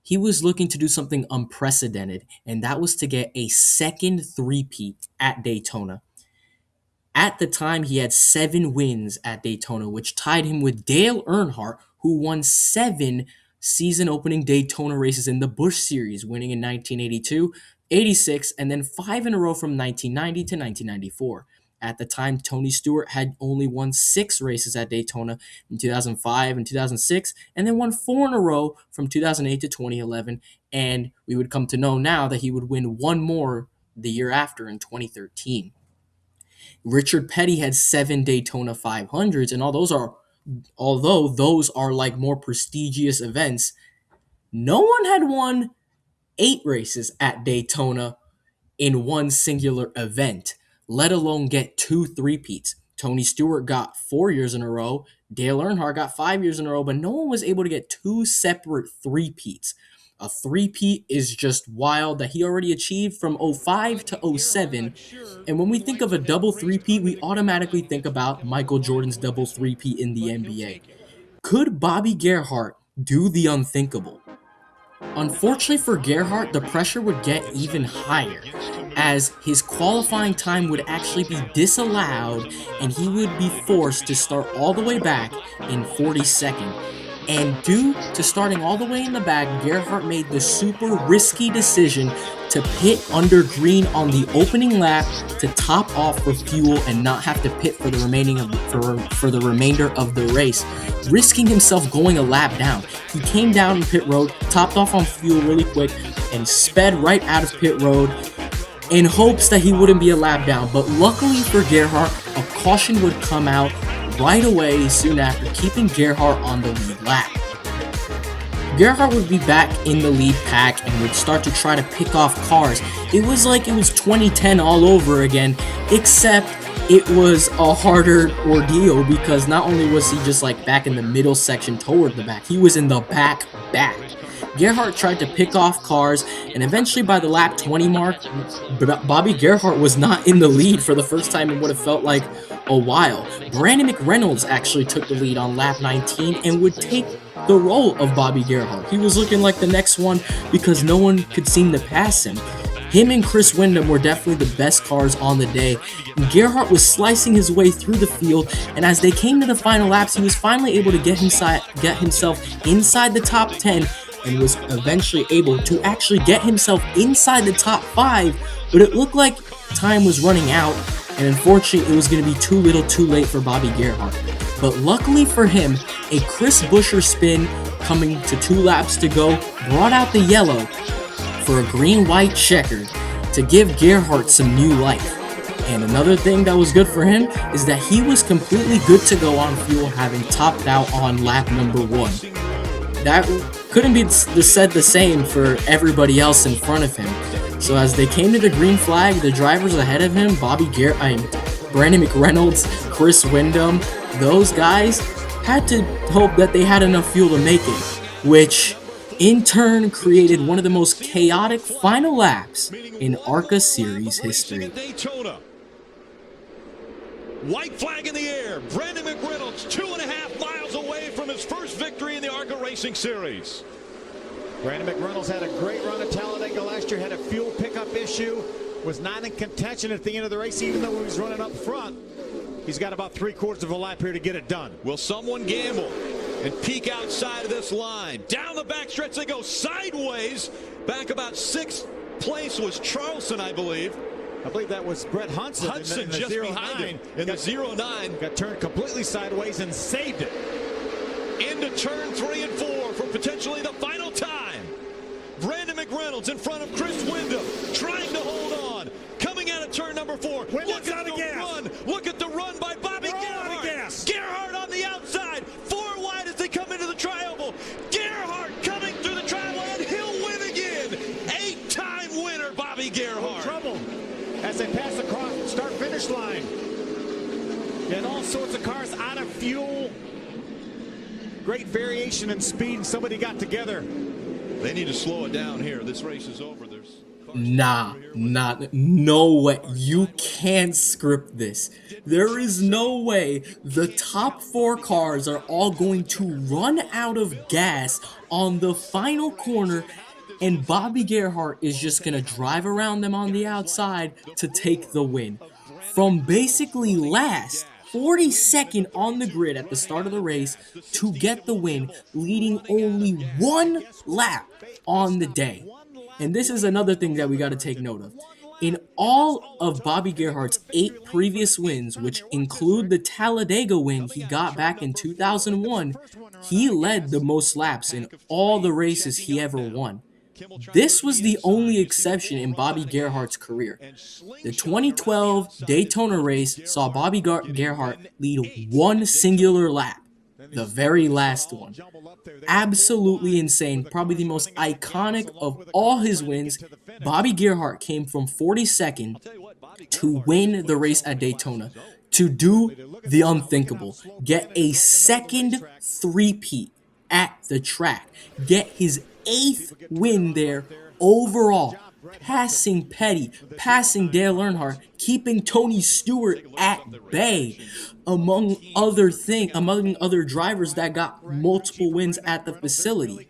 Speaker 1: He was looking to do something unprecedented, and that was to get a second three-peat at Daytona. At the time, he had 7 wins at Daytona, which tied him with Dale Earnhardt, who won 7 season-opening Daytona races in the Busch Series, winning in 1982, 86, and then 5 in a row from 1990 to 1994. At the time, Tony Stewart had only won 6 races at Daytona in 2005 and 2006, and then won 4 in a row from 2008 to 2011, and we would come to know now that he would win 1 more the year after in 2013. Richard Petty had 7 Daytona 500s, and although those are like more prestigious events, no one had won 8 races at Daytona in one singular event, let alone get 2 three-peats. Tony Stewart got 4 years in a row, Dale Earnhardt got 5 years in a row, but no one was able to get 2 separate three-peats. A three-peat is just wild that he already achieved from '05 to '07. And when we think of a double three-peat, we automatically think about Michael Jordan's double three-peat in the NBA. Could Bobby Gerhart do the unthinkable? Unfortunately for Gerhart, the pressure would get even higher, as his qualifying time would actually be disallowed and he would be forced to start all the way back in 42nd. And due to starting all the way in the back, Gerhart made the super risky decision to pit under green on the opening lap to top off for fuel and not have to pit for the remainder of the race, risking himself going a lap down. He came down in pit road, topped off on fuel really quick, and sped right out of pit road in hopes that he wouldn't be a lap down. But luckily for Gerhart, a caution would come out right away soon after, keeping Gerhart on the lead lap. Gerhart would be back in the lead pack and would start to try to pick off cars. It was like it was 2010 all over again, except it was a harder ordeal because not only was he just like back in the middle section toward the back, he was in the back. Gerhart tried to pick off cars, and eventually by the lap 20 mark, Bobby Gerhart was not in the lead for the first time in what it felt like a while. Brandon McReynolds actually took the lead on lap 19 and would take the role of Bobby Gerhart. He was looking like the next one because no one could seem to pass him. Him and Chris Windom were definitely the best cars on the day. Gerhart was slicing his way through the field, and as they came to the final laps, he was finally able to get himself inside the top 10 and was eventually able to actually get himself inside the top 5, but it looked like time was running out, and unfortunately it was going to be too little too late for Bobby Gerhart. But luckily for him, a Chris Buescher spin coming to 2 laps to go brought out the yellow for a green-white checkered to give Gerhart some new life. And another thing that was good for him is that he was completely good to go on fuel, having topped out on lap number 1. That couldn't be said the same for everybody else in front of him. So as they came to the green flag, the drivers ahead of him, Brandon McReynolds, Chris Windom, those guys had to hope that they had enough fuel to make it, which in turn created one of the most chaotic final laps in ARCA series history.
Speaker 2: Daytona. White flag in the air. Brandon McReynolds 2.5 miles away from his first victory in the ARCA Racing Series.
Speaker 3: Brandon McReynolds had a great run at Talladega last year, had a fuel pickup issue, was not in contention at the end of the race, even though he was running up front. He's got about 3/4 of a lap here to get it done.
Speaker 2: Will someone gamble and peek outside of this line? Down the backstretch they go sideways. Back about 6th place was Charleston, I believe.
Speaker 3: I believe that was Brett Hudson in the
Speaker 2: just
Speaker 3: 09.
Speaker 2: behind him in the 09.
Speaker 3: Got turned completely sideways and saved it.
Speaker 2: Into turn 3 and 4 for potentially the final time. Brandon McReynolds in front of Chris Windom, trying to hold on. Coming out of turn number 4. Look at the run. Look at the run by Bobby Gerhart. Gerhart on the outside. 4 wide as they come into the tri-oval. Gerhart coming through the tri-oval, and he'll win again. 8-time winner, Bobby Gerhart.
Speaker 3: Trouble as they pass across the start-finish line. And all sorts of cars out of fuel. Great variation in speed, and somebody got together.
Speaker 2: They need to slow it down here. This race is over.
Speaker 1: No way. You can't script this. There is no way the top 4 cars are all going to run out of gas on the final corner and Bobby Gerhart is just going to drive around them on the outside to take the win. From basically last, 42nd on the grid at the start of the race to get the win, leading only 1 lap on the day. And this is another thing that we got to take note of. In all of Bobby Gerhart's 8 previous wins, which include the Talladega win he got back in 2001, he led the most laps in all the races he ever won. This was the only exception in Bobby Gerhart's career. The 2012 Daytona race saw Bobby Gerhart lead 1 singular lap, the very last one. Absolutely insane, probably the most iconic of all his wins. Bobby Gerhart came from 42nd to win the race at Daytona, to do the unthinkable, get a second three-peat at the track, get his 8th win there overall, passing Petty, passing Dale Earnhardt, keeping Tony Stewart at bay, among other drivers that got multiple wins at the facility.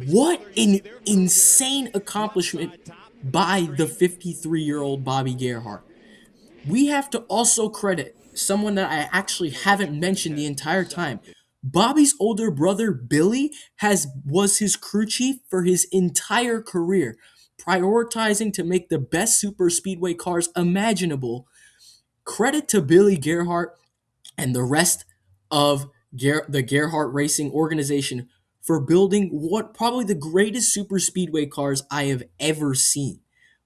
Speaker 1: What an insane accomplishment by the 53-year-old Bobby Gerhart. We have to also credit someone that I actually haven't mentioned the entire time. Bobby's older brother Billy was his crew chief for his entire career, prioritizing to make the best super speedway cars imaginable. Credit to Billy Gerhart and the rest of the Gerhart Racing organization for building what probably the greatest super speedway cars I have ever seen.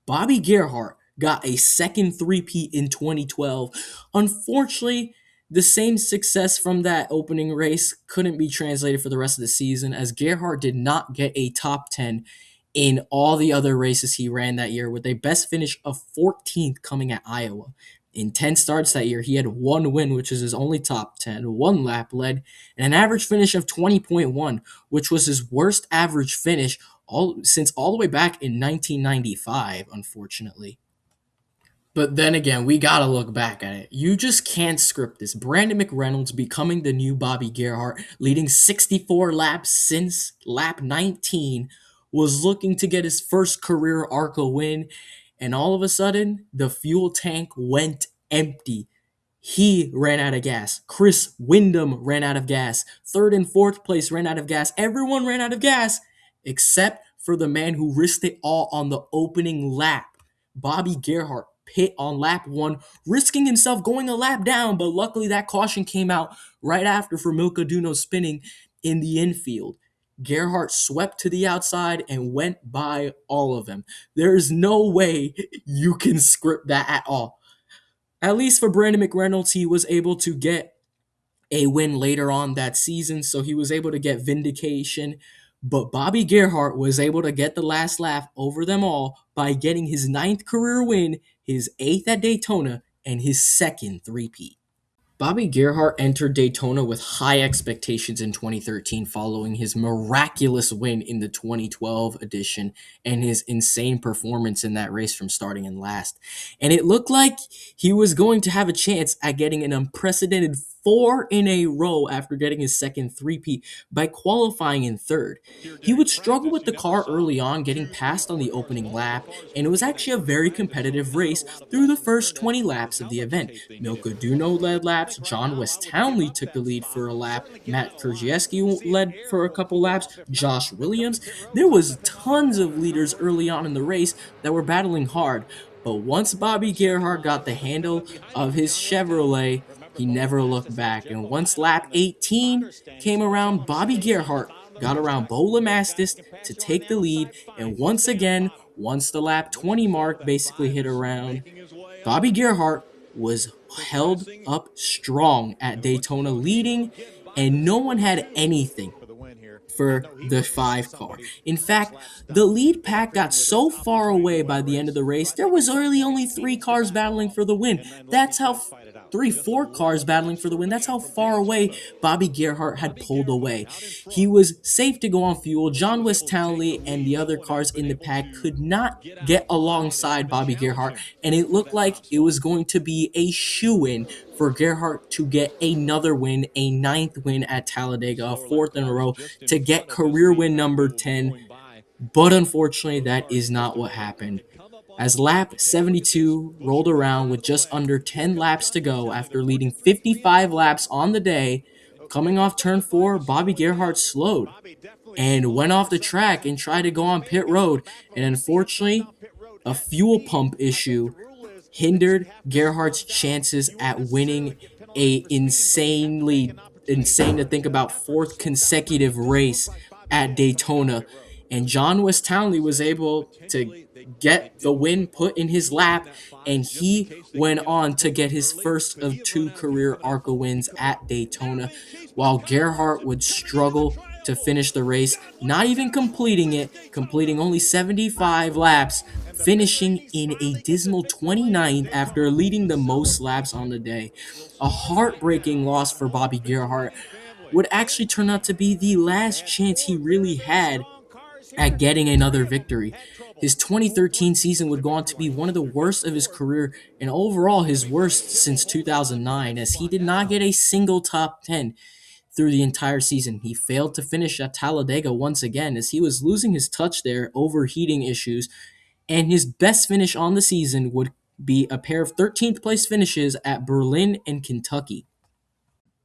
Speaker 1: Bobby Gerhart got a second three-peat in 2012. Unfortunately, the same success from that opening race couldn't be translated for the rest of the season, as Gerhart did not get a top 10 in all the other races he ran that year, with a best finish of 14th coming at Iowa. In 10 starts that year, he had one win, which is his only top 10, one lap led, and an average finish of 20.1, which was his worst average finish since all the way back in 1995, unfortunately. But then again, we gotta look back at it. You just can't script this. Brandon McReynolds becoming the new Bobby Gerhart, leading 64 laps since lap 19, was looking to get his first career ARCA win, and all of a sudden, the fuel tank went empty. He ran out of gas. Chris Windom ran out of gas. Third and fourth place ran out of gas. Everyone ran out of gas except for the man who risked it all on the opening lap. Bobby Gerhart pit on lap 1, risking himself going a lap down, but luckily that caution came out right after for Milka Duno spinning in the infield. Gerhart swept to the outside and went by all of them. There is no way you can script that at all. At least for Brandon McReynolds, he was able to get a win later on that season, so he was able to get vindication. But Bobby Gerhart was able to get the last laugh over them all by getting his 9th career win, his 8th at Daytona, and his second three-peat. Bobby Gerhart entered Daytona with high expectations in 2013 following his miraculous win in the 2012 edition and his insane performance in that race from starting in last. And it looked like he was going to have a chance at getting an unprecedented 4 in a row after getting his second three-peat by qualifying in third. He would struggle with the car early on, getting passed on the opening lap, and it was actually a very competitive race through the first 20 laps of the event. Milka Duno led laps, John West Townley took the lead for a lap, Matt Krzyzewski led for a couple laps, Josh Williams. There was tons of leaders early on in the race that were battling hard, but once Bobby Gerhart got the handle of his Chevrolet, he never looked back. And once lap 18 came around, Bobby Gerhart got around Bo Lamastis to take the lead. And once again, once the lap 20 mark basically hit around, Bobby Gerhart was held up strong at Daytona, leading, and no one had anything for the 5 car. In fact, the lead pack got so far away by the end of the race, there was really only 3 cars battling for the win. That's how 4 cars battling for the win. That's how far away Bobby Gerhart had pulled away. He was safe to go on fuel. John West Townley and the other cars in the pack could not get alongside Bobby Gerhart, and it looked like it was going to be a shoo-in for Gerhart to get another win, a 9th win at Talladega, a 4th in a row, to get career win number 10. But unfortunately, that is not what happened. As lap 72 rolled around with just under 10 laps to go after leading 55 laps on the day, coming off turn 4, Bobby Gerhart slowed and went off the track and tried to go on pit road. And unfortunately, a fuel pump issue hindered Gerhart's chances at winning a insane to think about 4th consecutive race at Daytona. And John West Townley was able to get the win put in his lap, and he went on to get his first of 2 career ARCA wins at Daytona, while Gerhart would struggle to finish the race, not even completing it, completing only 75 laps, finishing in a dismal 29th after leading the most laps on the day. A heartbreaking loss for Bobby Gerhart would actually turn out to be the last chance he really had at getting another victory. His 2013 season would go on to be one of the worst of his career and overall his worst since 2009, as he did not get a single top 10 through the entire season. He failed to finish at Talladega once again as he was losing his touch there, overheating issues, and his best finish on the season would be a pair of 13th place finishes at Berlin and Kentucky.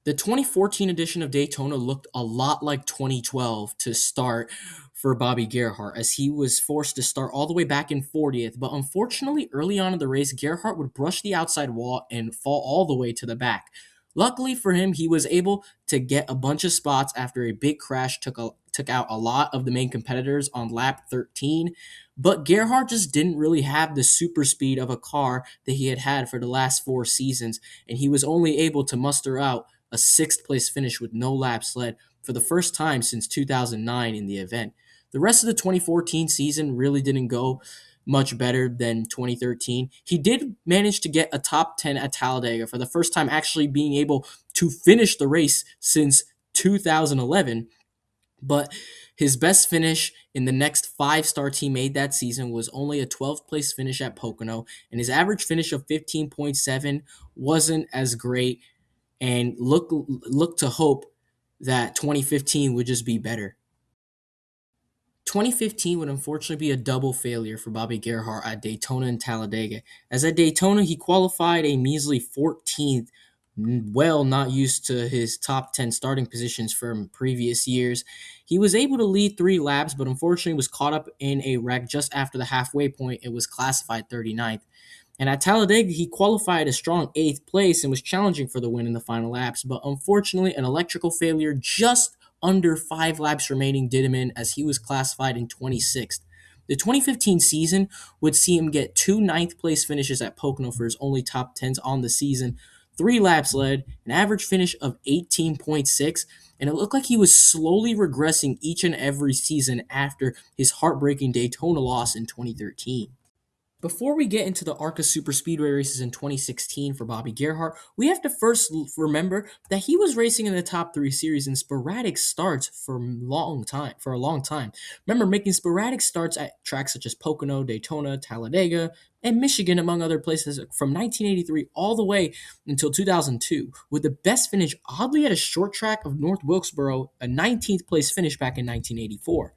Speaker 1: The 2014 edition of Daytona looked a lot like 2012 to start for Bobby Gerhart, as he was forced to start all the way back in 40th. But unfortunately, early on in the race, Gerhart would brush the outside wall and fall all the way to the back. Luckily for him, he was able to get a bunch of spots after a big crash took out a lot of the main competitors on lap 13. But Gerhart just didn't really have the super speed of a car that he had had for the last 4 seasons, and he was only able to muster out a sixth place finish with no laps led for the first time since 2009 in the event. The rest of the 2014 season really didn't go much better than 2013. He did manage to get a top 10 at Talladega for the first time, actually being able to finish the race since 2011. But his best finish in the next 5 starts he made that season was only a 12th place finish at Pocono, and his average finish of 15.7 wasn't as great, and look to hope that 2015 would just be better. 2015 would unfortunately be a double failure for Bobby Gerhart at Daytona and Talladega, as at Daytona he qualified a measly 14th, well not used to his top 10 starting positions from previous years. He was able to lead 3 laps, but unfortunately was caught up in a wreck just after the halfway point. It was classified 39th. And at Talladega, he qualified a strong 8th place and was challenging for the win in the final laps, but unfortunately, an electrical failure just under 5 laps remaining did him in, as he was classified in 26th. The 2015 season would see him get 2 9th place finishes at Pocono for his only top 10s on the season, 3 laps led, an average finish of 18.6, and it looked like he was slowly regressing each and every season after his heartbreaking Daytona loss in 2013. Before we get into the ARCA Superspeedway races in 2016 for Bobby Gerhart, we have to first remember that he was racing in the top 3 series in sporadic starts for a long time. Remember, making sporadic starts at tracks such as Pocono, Daytona, Talladega, and Michigan, among other places, from 1983 all the way until 2002, with the best finish oddly at a short track of North Wilkesboro, a 19th place finish back in 1984.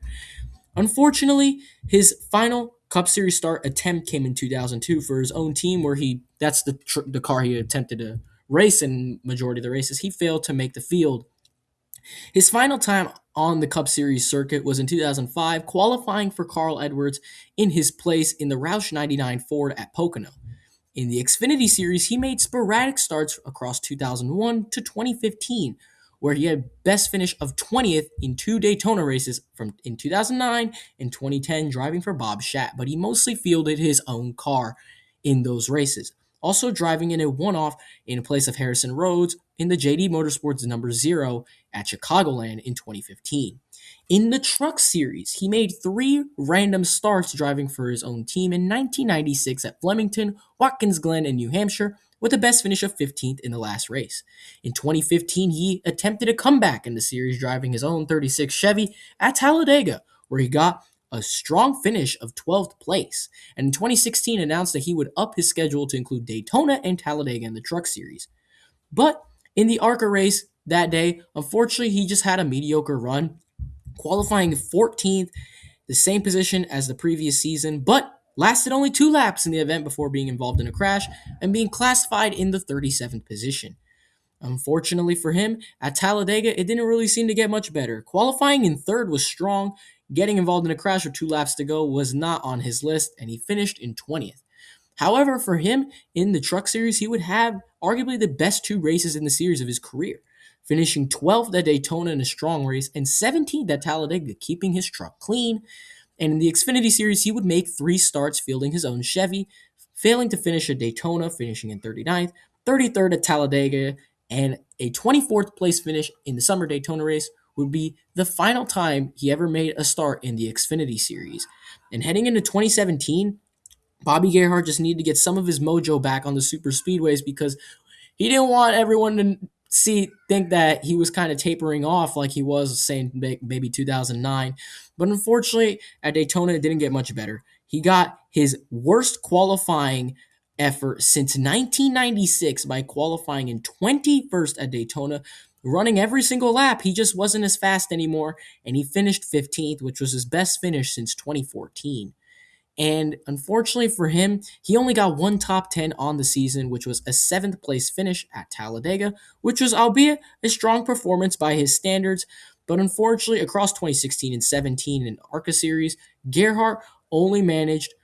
Speaker 1: Unfortunately, his final Cup Series start attempt came in 2002 for his own team, where that's the car he attempted to race in majority of the races. He failed to make the field. His final time on the Cup Series circuit was in 2005, qualifying for Carl Edwards in his place in the Roush 99 Ford at Pocono. In the Xfinity Series, he made sporadic starts across 2001 to 2015, where he had best finish of 20th in 2 Daytona races in 2009 and 2010, driving for Bob Schatt, but he mostly fielded his own car in those races. Also driving in a one-off in place of Harrison Rhodes in the JD Motorsports number 0 at Chicagoland in 2015. In the Truck Series, he made 3 random starts driving for his own team in 1996 at Flemington, Watkins Glen, and New Hampshire, with a best finish of 15th in the last race. In 2015, he attempted a comeback in the series, driving his own 36 Chevy at Talladega, where he got a strong finish of 12th place, and in 2016 announced that he would up his schedule to include Daytona and Talladega in the Truck Series. But in the ARCA race that day, unfortunately, he just had a mediocre run, qualifying 14th, the same position as the previous season, but lasted only 2 laps in the event before being involved in a crash and being classified in the 37th position. Unfortunately for him, at Talladega, it didn't really seem to get much better. Qualifying in 3rd was strong. Getting involved in a crash with 2 laps to go was not on his list, and he finished in 20th. However, for him, in the Truck Series, he would have arguably the best 2 races in the series of his career, finishing 12th at Daytona in a strong race and 17th at Talladega, keeping his truck clean. And in the Xfinity Series, he would make 3 starts fielding his own Chevy, failing to finish at Daytona, finishing in 39th, 33rd at Talladega, and a 24th place finish in the Summer Daytona race would be the final time he ever made a start in the Xfinity Series. And heading into 2017, Bobby Gerhart just needed to get some of his mojo back on the super speedways, because he didn't want everyone to think that he was kind of tapering off like he was saying maybe 2009. But unfortunately, at Daytona, it didn't get much better. He got his worst qualifying effort since 1996 by qualifying in 21st at Daytona, running every single lap. He just wasn't as fast anymore, and he finished 15th, which was his best finish since 2014. And unfortunately for him, he only got one top 10 on the season, which was a 7th place finish at Talladega, which was, albeit, a strong performance by his standards. But unfortunately, across 2016 and 17 in ARCA series, Gerhart only managed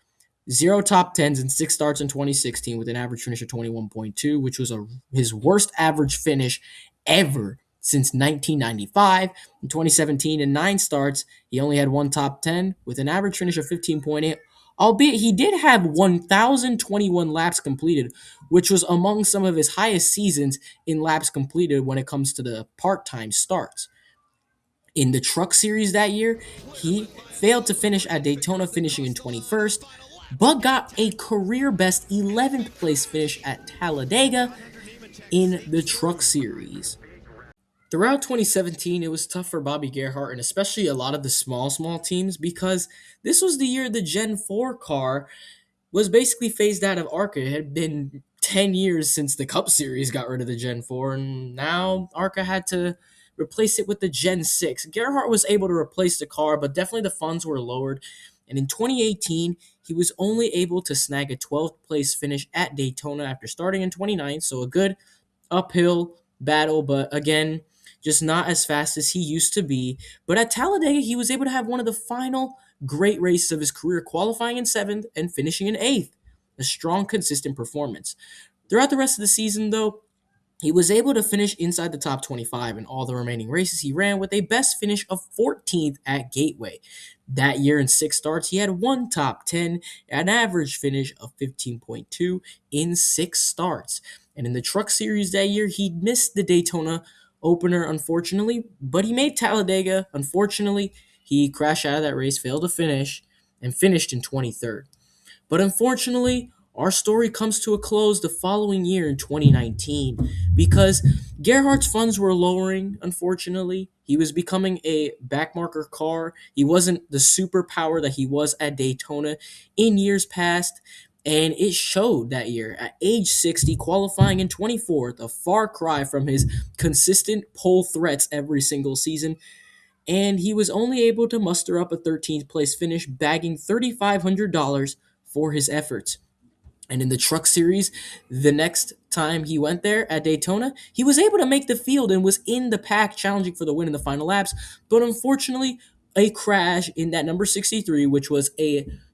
Speaker 1: 0 top 10s and 6 starts in 2016 with an average finish of 21.2, which was his worst average finish ever since 1995. In 2017 and 9 starts, he only had one top 10 with an average finish of 15.8, albeit he did have 1,021 laps completed, which was among some of his highest seasons in laps completed when it comes to the part-time starts. In the Truck Series that year, he failed to finish at Daytona, finishing in 21st, but got a career best 11th place finish at Talladega in the Truck Series. Throughout 2017, it was tough for Bobby Gerhart and especially a lot of the small teams because this was the year the Gen 4 car was basically phased out of ARCA. It had been 10 years since the Cup Series got rid of the Gen 4, and now ARCA had to replace it with the Gen 6. Gerhart was able to replace the car, but definitely the funds were lowered. And in 2018, he was only able to snag a 12th place finish at Daytona after starting in 29th, so a good uphill battle, but again, just not as fast as he used to be. But at Talladega, he was able to have one of the final great races of his career, qualifying in 7th and finishing in 8th. A strong, consistent performance. Throughout the rest of the season, though, he was able to finish inside the top 25 in all the remaining races he ran with a best finish of 14th at Gateway. That year in 6 starts, he had one top 10, an average finish of 15.2 in 6 starts. And in the Truck Series that year, he missed the Daytona opener, unfortunately, but he made Talladega. Unfortunately, he crashed out of that race, failed to finish, and finished in 23rd. But unfortunately, our story comes to a close the following year in 2019 because Gerhart's funds were lowering, unfortunately. He was becoming a backmarker car. He wasn't the superpower that he was at Daytona in years past, and it showed that year. At age 60, qualifying in 24th, a far cry from his consistent pole threats every single season, and he was only able to muster up a 13th place finish, bagging $3,500 for his efforts. And in the Truck Series, the next time he went there at Daytona, he was able to make the field and was in the pack challenging for the win in the final laps. But unfortunately, a crash in that number 63, which was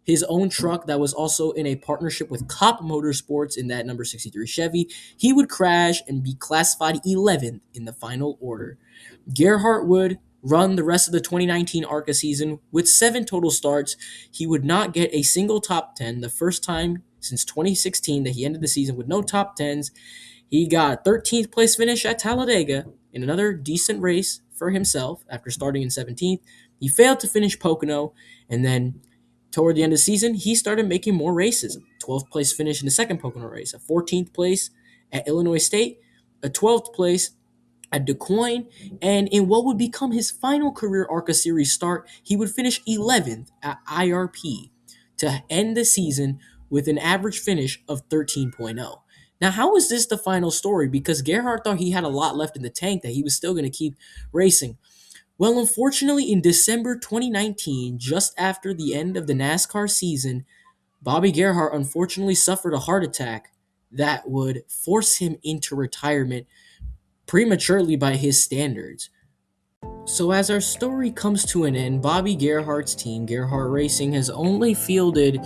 Speaker 1: his own truck that was also in a partnership with Cop Motorsports in that number 63 Chevy, he would crash and be classified 11th in the final order. Gerhart would run the rest of the 2019 ARCA season with 7 total starts. He would not get a single top 10, the first time since 2016 that he ended the season with no top 10s. He got a 13th place finish at Talladega in another decent race for himself after starting in 17th. He failed to finish Pocono, and then toward the end of the season, he started making more races. 12th place finish in the second Pocono race, a 14th place at Illinois State, a 12th place at DuQuoin, and in what would become his final career ARCA Series start, he would finish 11th at IRP to end the season with an average finish of 13.0. Now, how is this the final story? Because Gerhart thought he had a lot left in the tank, that he was still going to keep racing. Well, unfortunately, in December 2019, just after the end of the NASCAR season, Bobby Gerhart unfortunately suffered a heart attack that would force him into retirement prematurely by his standards. So as our story comes to an end, Bobby Gerhart's team, Gerhart Racing, has only fielded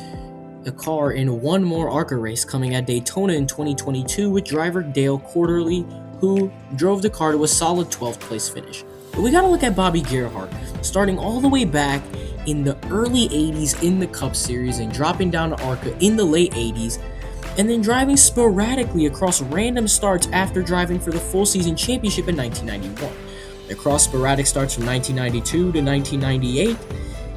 Speaker 1: a car in one more ARCA race coming at Daytona in 2022 with driver Dale Quarterly, who drove the car to a solid 12th place finish. But we gotta look at Bobby Gerhart, starting all the way back in the early 80s in the Cup Series and dropping down to ARCA in the late 80s, and then driving sporadically across random starts after driving for the full season championship in 1991. Across sporadic starts from 1992 to 1998,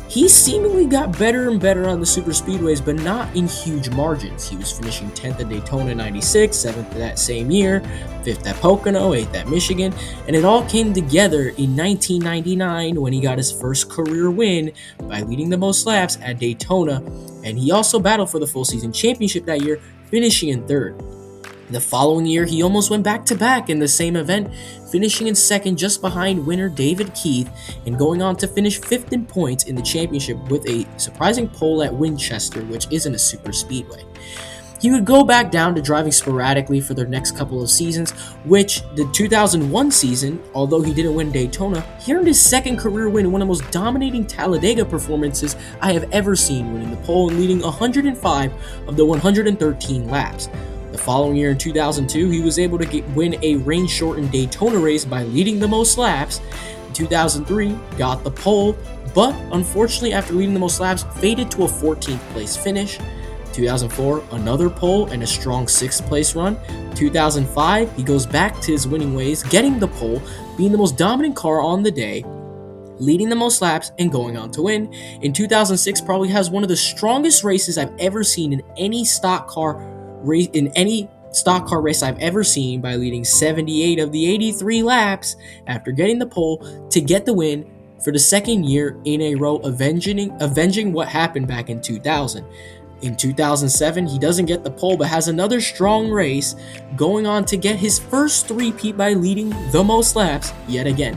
Speaker 1: He seemingly got better and better on the superspeedways, but not in huge margins. He was finishing 10th at Daytona 96, 7th that same year, 5th at Pocono, 8th at Michigan, and it all came together in 1999 when he got his first career win by leading the most laps at Daytona, and he also battled for the full season championship that year, finishing in 3rd. The following year, he almost went back-to-back in the same event, finishing in 2nd just behind winner David Keith and going on to finish 5th in points in the championship with a surprising pole at Winchester, which isn't a super speedway. He would go back down to driving sporadically for their next couple of seasons, which the 2001 season, although he didn't win Daytona, he earned his 2nd career win, one of the most dominating Talladega performances I have ever seen, winning the pole and leading 105 of the 113 laps. The following year in 2002, he was able to win a rain-shortened Daytona race by leading the most laps. In 2003, got the pole, but unfortunately after leading the most laps, faded to a 14th place finish. 2004, another pole and a strong 6th place run. 2005, he goes back to his winning ways, getting the pole, being the most dominant car on the day, leading the most laps, and going on to win. In 2006, probably has one of the strongest races I've ever seen in any stock car race I've ever seen, by leading 78 of the 83 laps after getting the pole to get the win for the 2nd year in a row, avenging what happened back in 2000. In 2007, he doesn't get the pole but has another strong race, going on to get his first three-peat by leading the most laps yet again.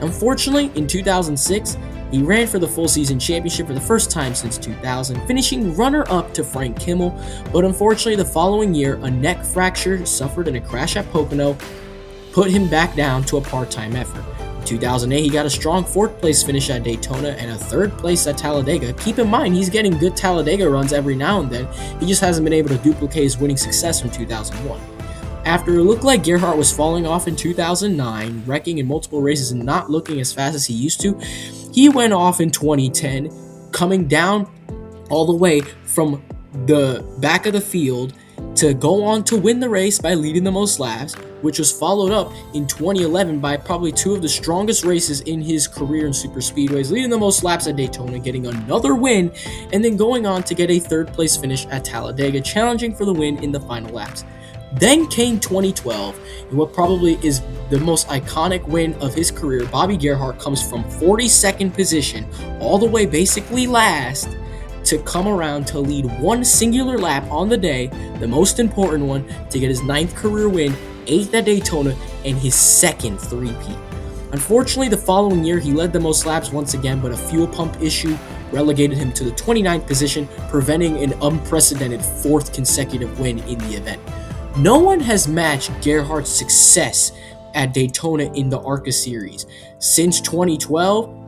Speaker 1: Unfortunately, in 2006, he ran for the full season championship for the first time since 2000, finishing runner-up to Frank Kimmel, but unfortunately the following year, a neck fracture suffered in a crash at Pocono put him back down to a part-time effort. In 2008, he got a strong 4th place finish at Daytona and a 3rd place at Talladega. Keep in mind, he's getting good Talladega runs every now and then. He just hasn't been able to duplicate his winning success from 2001. After it looked like Gerhart was falling off in 2009, wrecking in multiple races and not looking as fast as he used to, he went off in 2010, coming down all the way from the back of the field to go on to win the race by leading the most laps, which was followed up in 2011 by probably 2 of the strongest races in his career in superspeedways, leading the most laps at Daytona, getting another win, and then going on to get a 3rd place finish at Talladega, challenging for the win in the final laps. Then came 2012, and what probably is the most iconic win of his career. Bobby Gerhart comes from 42nd position, all the way basically last, to come around to lead one singular lap on the day, the most important one, to get his 9th career win, 8th at Daytona, and his 2nd three-peat. Unfortunately, the following year, he led the most laps once again, but a fuel pump issue relegated him to the 29th position, preventing an unprecedented 4th consecutive win in the event. No one has matched Gerhart's success at Daytona in the ARCA series. Since 2012,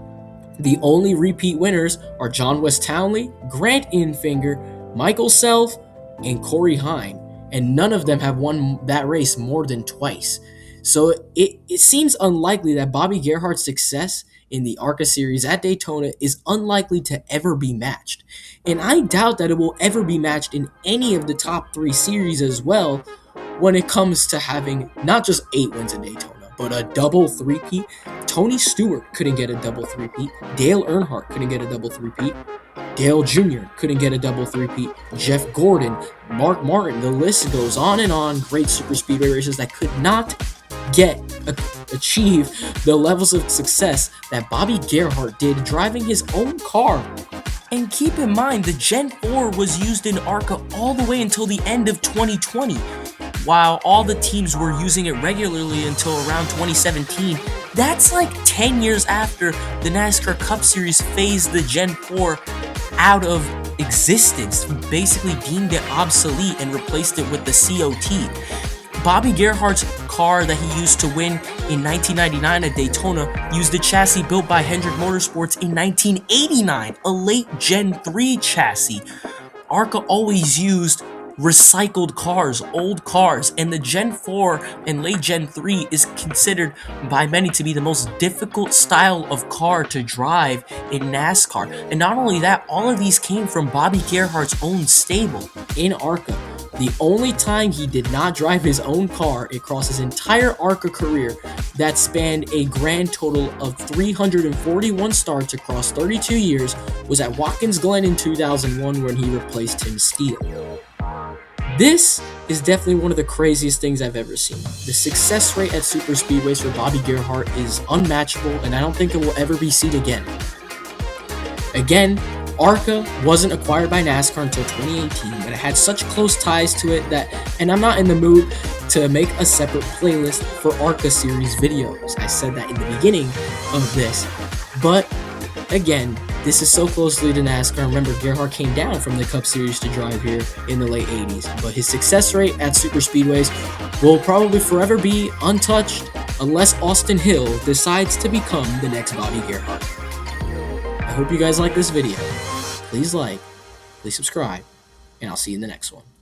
Speaker 1: the only repeat winners are John West Townley, Grant Infinger, Michael Self, and Corey Heim, and none of them have won that race more than twice. So it seems unlikely that Bobby Gerhart's success in the ARCA series at Daytona is unlikely to ever be matched. And I doubt that it will ever be matched in any of the top 3 series as well, when it comes to having not just 8 wins in Daytona, but a double three-peat. Tony Stewart couldn't get a double three-peat. Dale Earnhardt couldn't get a double three-peat. Dale Jr. couldn't get a double three-peat. Jeff Gordon, Mark Martin, the list goes on and on. Great superspeedway races that could not achieve the levels of success that Bobby Gerhart did driving his own car. And keep in mind, the Gen 4 was used in ARCA all the way until the end of 2020, while all the teams were using it regularly until around 2017. That's like 10 years after the NASCAR Cup Series phased the Gen 4 out of existence, basically deemed it obsolete and replaced it with the COT. Bobby Gerhart's car that he used to win in 1999 at Daytona used a chassis built by Hendrick Motorsports in 1989, a late Gen 3 chassis. ARCA always used recycled cars, old cars, and the Gen 4 and late Gen 3 is considered by many to be the most difficult style of car to drive in NASCAR. And not only that, all of these came from Bobby Gerhart's own stable in ARCA. The only time he did not drive his own car across his entire ARCA career that spanned a grand total of 341 starts across 32 years was at Watkins Glen in 2001 when he replaced Tim Steele. This is definitely one of the craziest things I've ever seen. The success rate at superspeedways for Bobby Gerhart is unmatchable, and I don't think it will ever be seen again. Again, ARCA wasn't acquired by NASCAR until 2018, but it had such close ties to it and I'm not in the mood to make a separate playlist for ARCA series videos. I said that in the beginning of this, but again, this is so closely to NASCAR. Remember, Gerhart came down from the Cup Series to drive here in the late 80s, but his success rate at superspeedways will probably forever be untouched unless Austin Hill decides to become the next Bobby Gerhart. I hope you guys like this video. Please like, please subscribe, and I'll see you in the next one.